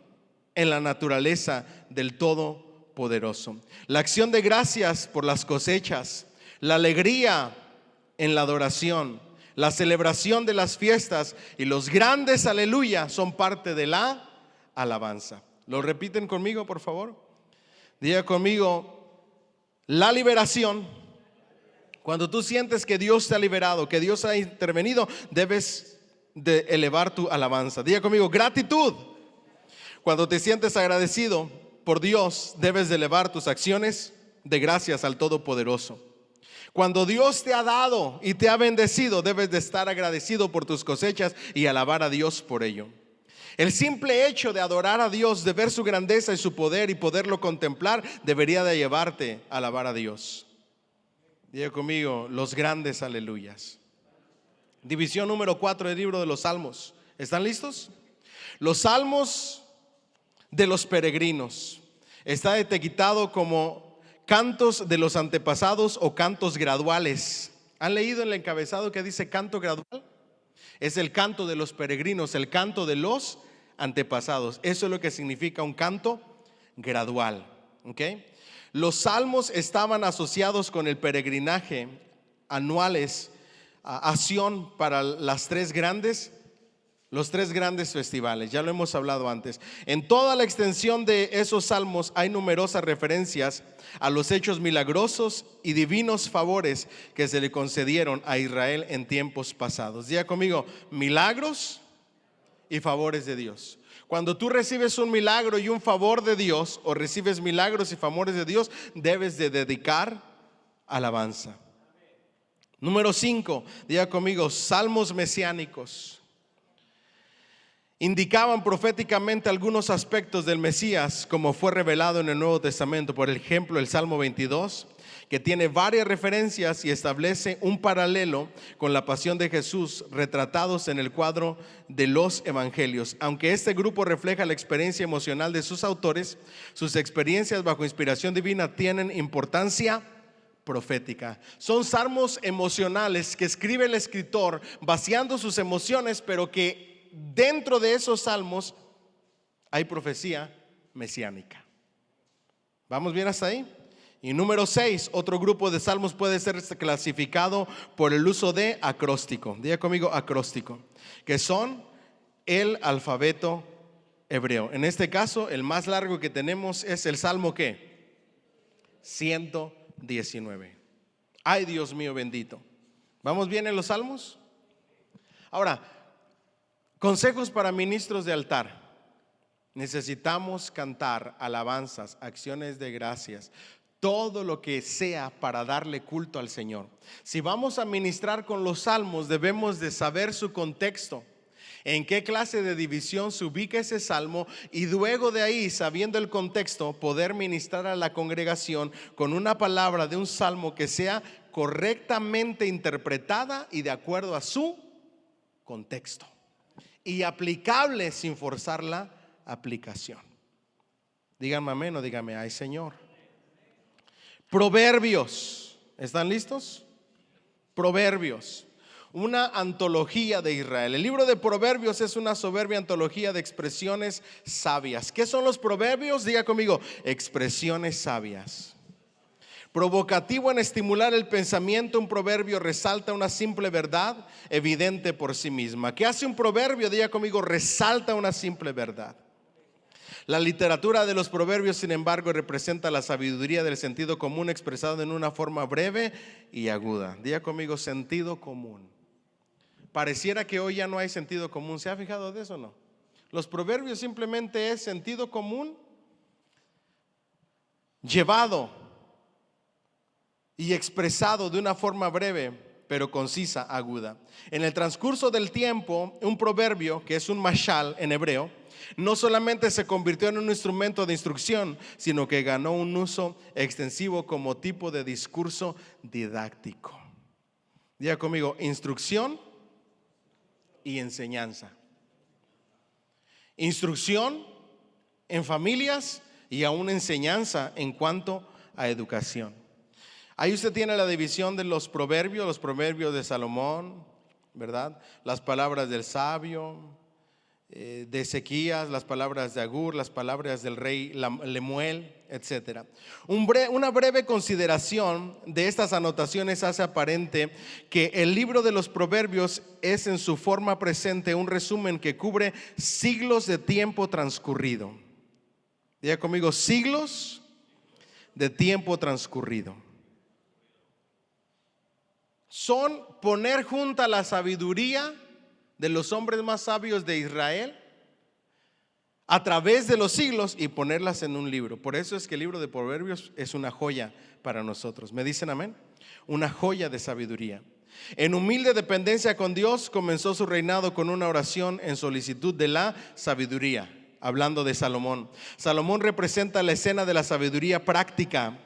en la naturaleza del Todopoderoso. La acción de gracias por las cosechas, la alegría en la adoración, la celebración de las fiestas y los grandes aleluya son parte de la alabanza. ¿Lo repiten conmigo, por favor? Diga conmigo, la liberación. Cuando tú sientes que Dios te ha liberado, que Dios ha intervenido, debes de elevar tu alabanza. Diga conmigo, gratitud. Cuando te sientes agradecido por Dios, debes de elevar tus acciones de gracias al Todopoderoso. Cuando Dios te ha dado y te ha bendecido, debes de estar agradecido por tus cosechas y alabar a Dios por ello. El simple hecho de adorar a Dios, de ver su grandeza y su poder y poderlo contemplar, debería de llevarte a alabar a Dios. Diga conmigo, los grandes aleluyas. División número 4 del libro de los Salmos. ¿Están listos? Los salmos de los peregrinos. Está etiquetado como cantos de los antepasados o cantos graduales. ¿Han leído en el encabezado que dice canto gradual? Es el canto de los peregrinos, el canto de los antepasados. Eso es lo que significa un canto gradual. ¿Ok? Los salmos estaban asociados con el peregrinaje anuales a Sión para los tres grandes festivales. Ya lo hemos hablado antes. En toda la extensión de esos salmos hay numerosas referencias a los hechos milagrosos y divinos favores que se le concedieron a Israel en tiempos pasados. Diga conmigo, milagros y favores de Dios. Cuando tú recibes un milagro y un favor de Dios, o recibes milagros y favores de Dios, debes de dedicar alabanza. Número 5, diga conmigo, salmos mesiánicos. Indicaban proféticamente algunos aspectos del Mesías como fue revelado en el Nuevo Testamento. Por ejemplo, el Salmo 22, que tiene varias referencias y establece un paralelo con la pasión de Jesús retratados en el cuadro de los evangelios. Aunque este grupo refleja la experiencia emocional de sus autores, sus experiencias bajo inspiración divina tienen importancia profética. Son salmos emocionales que escribe el escritor vaciando sus emociones, pero que dentro de esos salmos hay profecía mesiánica. ¿Vamos bien hasta ahí? Y número 6, otro grupo de salmos puede ser clasificado por el uso de acróstico. Diga conmigo acróstico, que son el alfabeto hebreo. En este caso, el más largo que tenemos es el Salmo ¿qué? 119. Ay, Dios mío bendito. ¿Vamos bien en los salmos? Ahora, consejos para ministros de altar. Necesitamos cantar alabanzas, acciones de gracias, todo lo que sea para darle culto al Señor. Si vamos a ministrar con los salmos, debemos de saber su contexto, en qué clase de división se ubica ese salmo, y luego de ahí, sabiendo el contexto, poder ministrar a la congregación con una palabra de un salmo que sea correctamente interpretada y de acuerdo a su contexto, y aplicable sin forzar la aplicación. Díganme amén o díganme ay Señor. Proverbios, ¿están listos? Proverbios, una antología de Israel. El libro de Proverbios es una soberbia antología de expresiones sabias. ¿Qué son los proverbios? Diga conmigo, expresiones sabias. Provocativo en estimular el pensamiento, un proverbio resalta una simple verdad evidente por sí misma. ¿Qué hace un proverbio? Diga conmigo, resalta una simple verdad. La literatura de los proverbios, sin embargo, representa la sabiduría del sentido común expresado en una forma breve y aguda. Diga conmigo, sentido común. Pareciera que hoy ya no hay sentido común. ¿Se ha fijado de eso o no? Los proverbios simplemente es sentido común llevado y expresado de una forma breve, pero concisa, aguda. En el transcurso del tiempo, un proverbio, que es un mashal en hebreo, no solamente se convirtió en un instrumento de instrucción, sino que ganó un uso extensivo como tipo de discurso didáctico. Diga conmigo, instrucción y enseñanza. Instrucción en familias y aún enseñanza en cuanto a educación. Ahí usted tiene la división de los proverbios de Salomón, ¿verdad? Las palabras del sabio, de Ezequías, las palabras de Agur, las palabras del rey Lemuel, etc. Una breve consideración de estas anotaciones hace aparente que el libro de los proverbios es en su forma presente un resumen que cubre siglos de tiempo transcurrido. Diga conmigo, siglos de tiempo transcurrido. Son poner junta la sabiduría de los hombres más sabios de Israel a través de los siglos y ponerlas en un libro. Por eso es que el libro de Proverbios es una joya para nosotros. ¿Me dicen amén? Una joya de sabiduría. En humilde dependencia con Dios comenzó su reinado con una oración en solicitud de la sabiduría. Hablando de Salomón. Salomón representa la escena de la sabiduría práctica,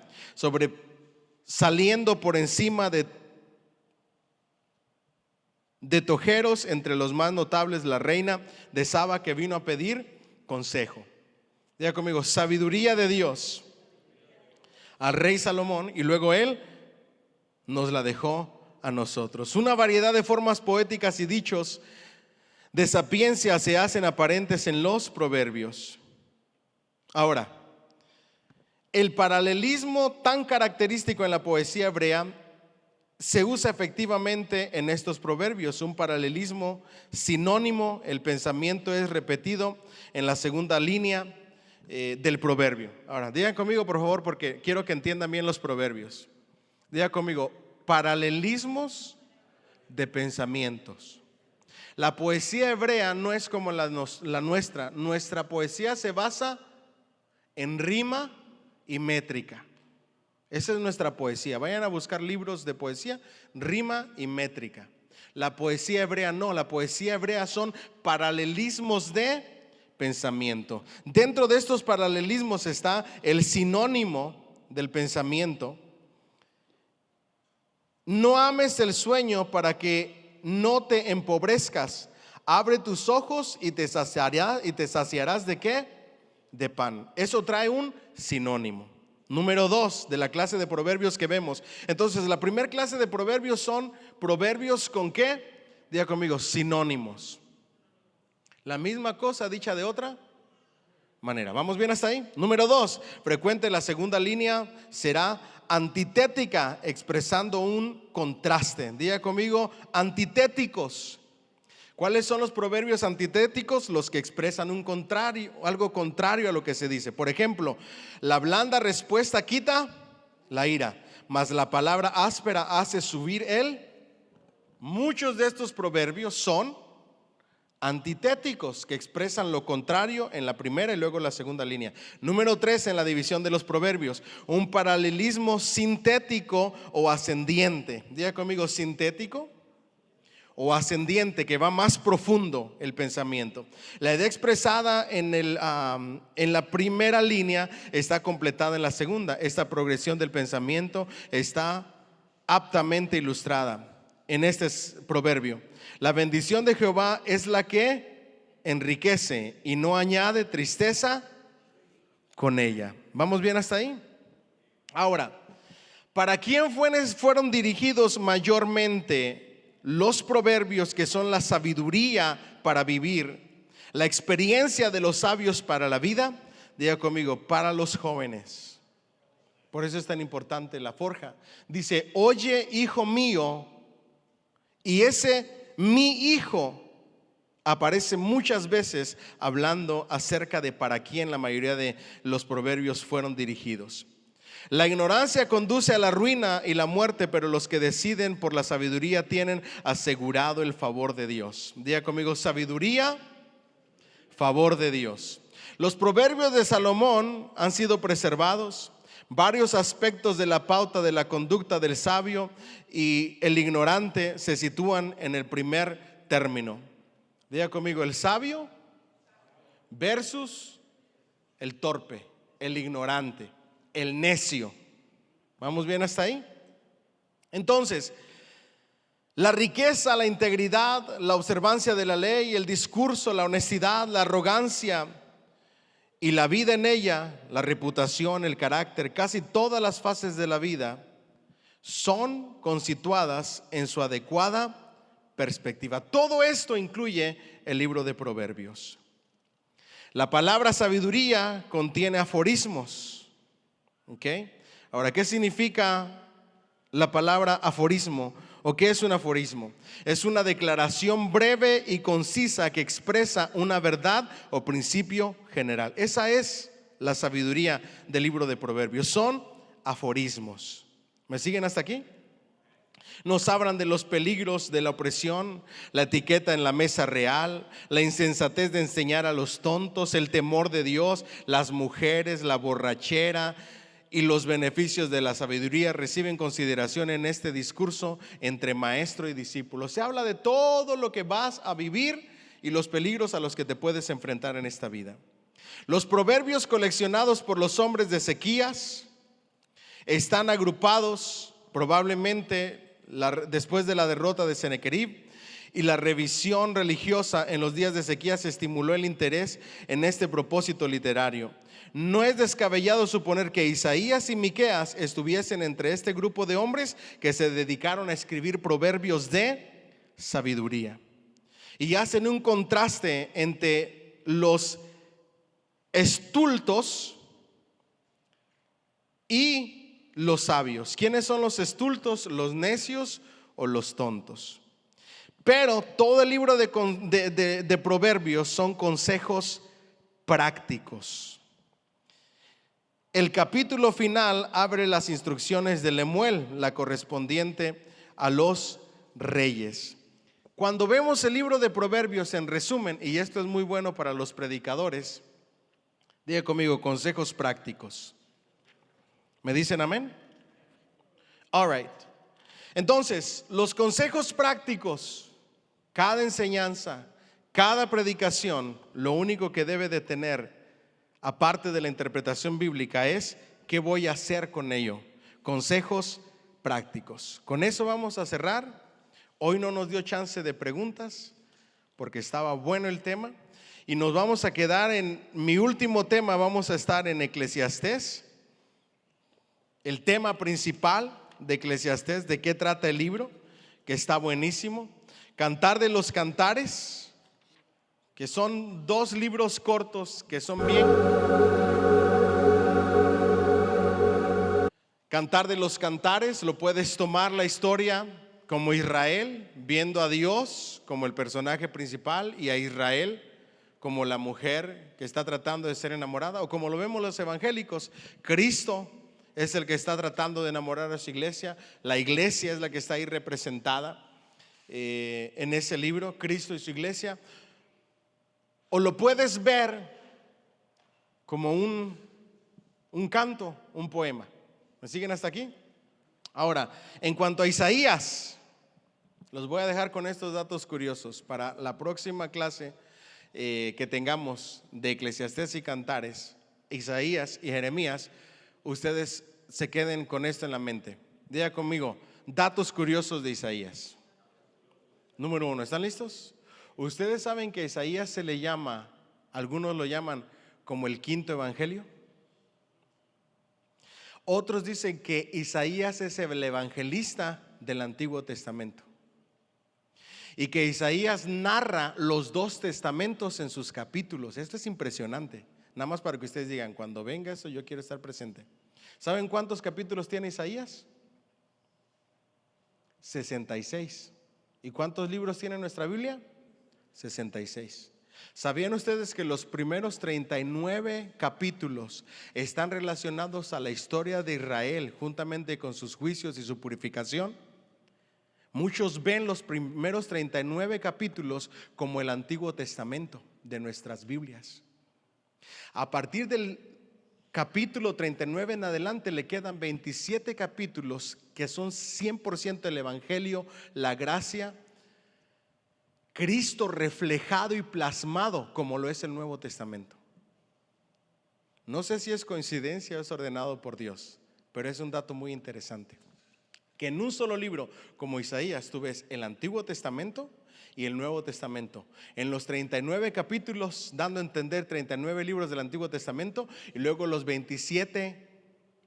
saliendo por encima de tojeros, entre los más notables la reina de Saba, que vino a pedir consejo. Diga conmigo, sabiduría de Dios al rey Salomón, y luego él nos la dejó a nosotros. Una variedad de formas poéticas y dichos de sapiencia se hacen aparentes en los proverbios. Ahora, el paralelismo tan característico en la poesía hebrea se usa efectivamente en estos proverbios. Un paralelismo sinónimo, el pensamiento es repetido en la segunda línea del proverbio. Ahora, digan conmigo por favor, porque quiero que entiendan bien los proverbios. Digan conmigo, paralelismos de pensamientos. La poesía hebrea no es como la nuestra. Nuestra poesía se basa en rima y métrica. Esa es nuestra poesía. Vayan a buscar libros de poesía, rima y métrica. La poesía hebrea no, la poesía hebrea son paralelismos de pensamiento. Dentro de estos paralelismos está el sinónimo del pensamiento. No ames el sueño para que no te empobrezcas. Abre tus ojos y te saciarás ¿de qué? De pan. Eso trae un sinónimo. Número 2 de la clase de proverbios que vemos. Entonces, la primera clase de proverbios son proverbios con ¿qué? Diga conmigo, sinónimos. La misma cosa dicha de otra manera. ¿Vamos bien hasta ahí? Número 2, frecuente la segunda línea será antitética, expresando un contraste. Diga conmigo, antitéticos. ¿Cuáles son los proverbios antitéticos? Los que expresan un contrario, algo contrario a lo que se dice. Por ejemplo, la blanda respuesta quita la ira, mas la palabra áspera hace subir el. Muchos de estos proverbios son antitéticos, que expresan lo contrario en la primera y luego en la segunda línea. Número 3 en la división de los proverbios, un paralelismo sintético o ascendiente. Diga conmigo, sintético o ascendiente, que va más profundo el pensamiento. La idea expresada en la primera línea está completada en la segunda. Esta progresión del pensamiento está aptamente ilustrada en este proverbio. La bendición de Jehová es la que enriquece y no añade tristeza con ella. ¿Vamos bien hasta ahí? Ahora, ¿para quién fueron dirigidos mayormente los proverbios, que son la sabiduría para vivir, la experiencia de los sabios para la vida? Diga conmigo, para los jóvenes. Por eso es tan importante la forja. Dice, oye, hijo mío, y ese mi hijo aparece muchas veces hablando acerca de para quién la mayoría de los proverbios fueron dirigidos. La ignorancia conduce a la ruina y la muerte, pero los que deciden por la sabiduría tienen asegurado el favor de Dios. Diga conmigo, sabiduría, favor de Dios. Los proverbios de Salomón han sido preservados. Varios aspectos de la pauta de la conducta del sabio y el ignorante se sitúan en el primer término. Diga conmigo, el sabio versus el torpe, el ignorante, el necio. ¿Vamos bien hasta ahí? Entonces, la riqueza, la integridad, la observancia de la ley, el discurso, la honestidad, la arrogancia y la vida en ella, la reputación, el carácter, casi todas las fases de la vida son consituadas en su adecuada perspectiva. Todo esto incluye el libro de Proverbios. La palabra sabiduría contiene aforismos. ¿Ok? Ahora, ¿qué significa la palabra aforismo? ¿O qué es un aforismo? Es una declaración breve y concisa que expresa una verdad o principio general. Esa es la sabiduría del libro de Proverbios. Son aforismos. ¿Me siguen hasta aquí? Nos hablan de los peligros de la opresión, la etiqueta en la mesa real, la insensatez de enseñar a los tontos, el temor de Dios, las mujeres, la borrachera y los beneficios de la sabiduría reciben consideración en este discurso entre maestro y discípulo. Se habla de todo lo que vas a vivir y los peligros a los que te puedes enfrentar en esta vida. Los proverbios coleccionados por los hombres de Ezequías están agrupados probablemente después de la derrota de Sennacherib y la revisión religiosa en los días de Ezequías estimuló el interés en este propósito literario. No es descabellado suponer que Isaías y Miqueas estuviesen entre este grupo de hombres que se dedicaron a escribir proverbios de sabiduría y hacen un contraste entre los estultos y los sabios. ¿Quiénes son los estultos, los necios o los tontos? Pero todo el libro de Proverbios son consejos prácticos. El capítulo final abre las instrucciones de Lemuel, la correspondiente a los reyes. Cuando vemos el libro de Proverbios en resumen, y esto es muy bueno para los predicadores, diga conmigo, consejos prácticos. ¿Me dicen amén? All right. Entonces, los consejos prácticos, cada enseñanza, cada predicación, lo único que debe de tener, aparte de la interpretación bíblica, es qué voy a hacer con ello. Consejos prácticos. Con eso vamos a cerrar. Hoy no nos dio chance de preguntas porque estaba bueno el tema. Y nos vamos a quedar en mi último tema. Vamos a estar en Eclesiastés. El tema principal de Eclesiastés, de qué trata el libro, que está buenísimo. Cantar de los Cantares, que son 2 libros cortos que son bien. Cantar de los Cantares, lo puedes tomar la historia como Israel, viendo a Dios como el personaje principal y a Israel como la mujer que está tratando de ser enamorada, o como lo vemos los evangélicos, Cristo es el que está tratando de enamorar a su iglesia, la iglesia es la que está ahí representada en ese libro, Cristo y su iglesia. O lo puedes ver como un canto, un poema. ¿Me siguen hasta aquí? Ahora, en cuanto a Isaías, los voy a dejar con estos datos curiosos para la próxima clase que tengamos de Eclesiastés y Cantares, Isaías y Jeremías. Ustedes se queden con esto en la mente. Diga conmigo, datos curiosos de Isaías. Número 1, ¿están listos? Ustedes saben que Isaías se le llama, algunos lo llaman como el quinto evangelio. Otros dicen que Isaías es el evangelista del Antiguo Testamento y que Isaías narra los 2 testamentos en sus capítulos. Esto es impresionante. Nada más para que ustedes digan, cuando venga eso yo quiero estar presente. ¿Saben cuántos capítulos tiene Isaías? 66. ¿Y cuántos libros tiene nuestra Biblia? 66. ¿Sabían ustedes que los primeros 39 capítulos están relacionados a la historia de Israel juntamente con sus juicios y su purificación? Muchos ven los primeros 39 capítulos como el Antiguo Testamento de nuestras Biblias. A partir del capítulo 39 en adelante le quedan 27 capítulos que son 100% el Evangelio, la gracia, Cristo reflejado y plasmado como lo es el Nuevo Testamento. No sé si es coincidencia o es ordenado por Dios, pero es un dato muy interesante. Que en un solo libro como Isaías tú ves el Antiguo Testamento y el Nuevo Testamento. En los 39 capítulos, dando a entender 39 libros del Antiguo Testamento, y luego los 27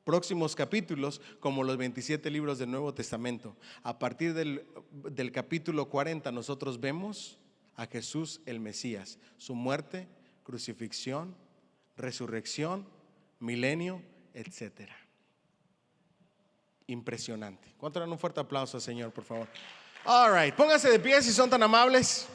próximos capítulos como los 27 libros del Nuevo Testamento. A partir del capítulo 40 nosotros vemos a Jesús el Mesías, su muerte, crucifixión, resurrección, milenio, etcétera. Impresionante. ¿Cuánto dan un fuerte aplauso al Señor, por favor? All right, pónganse de pie si son tan amables.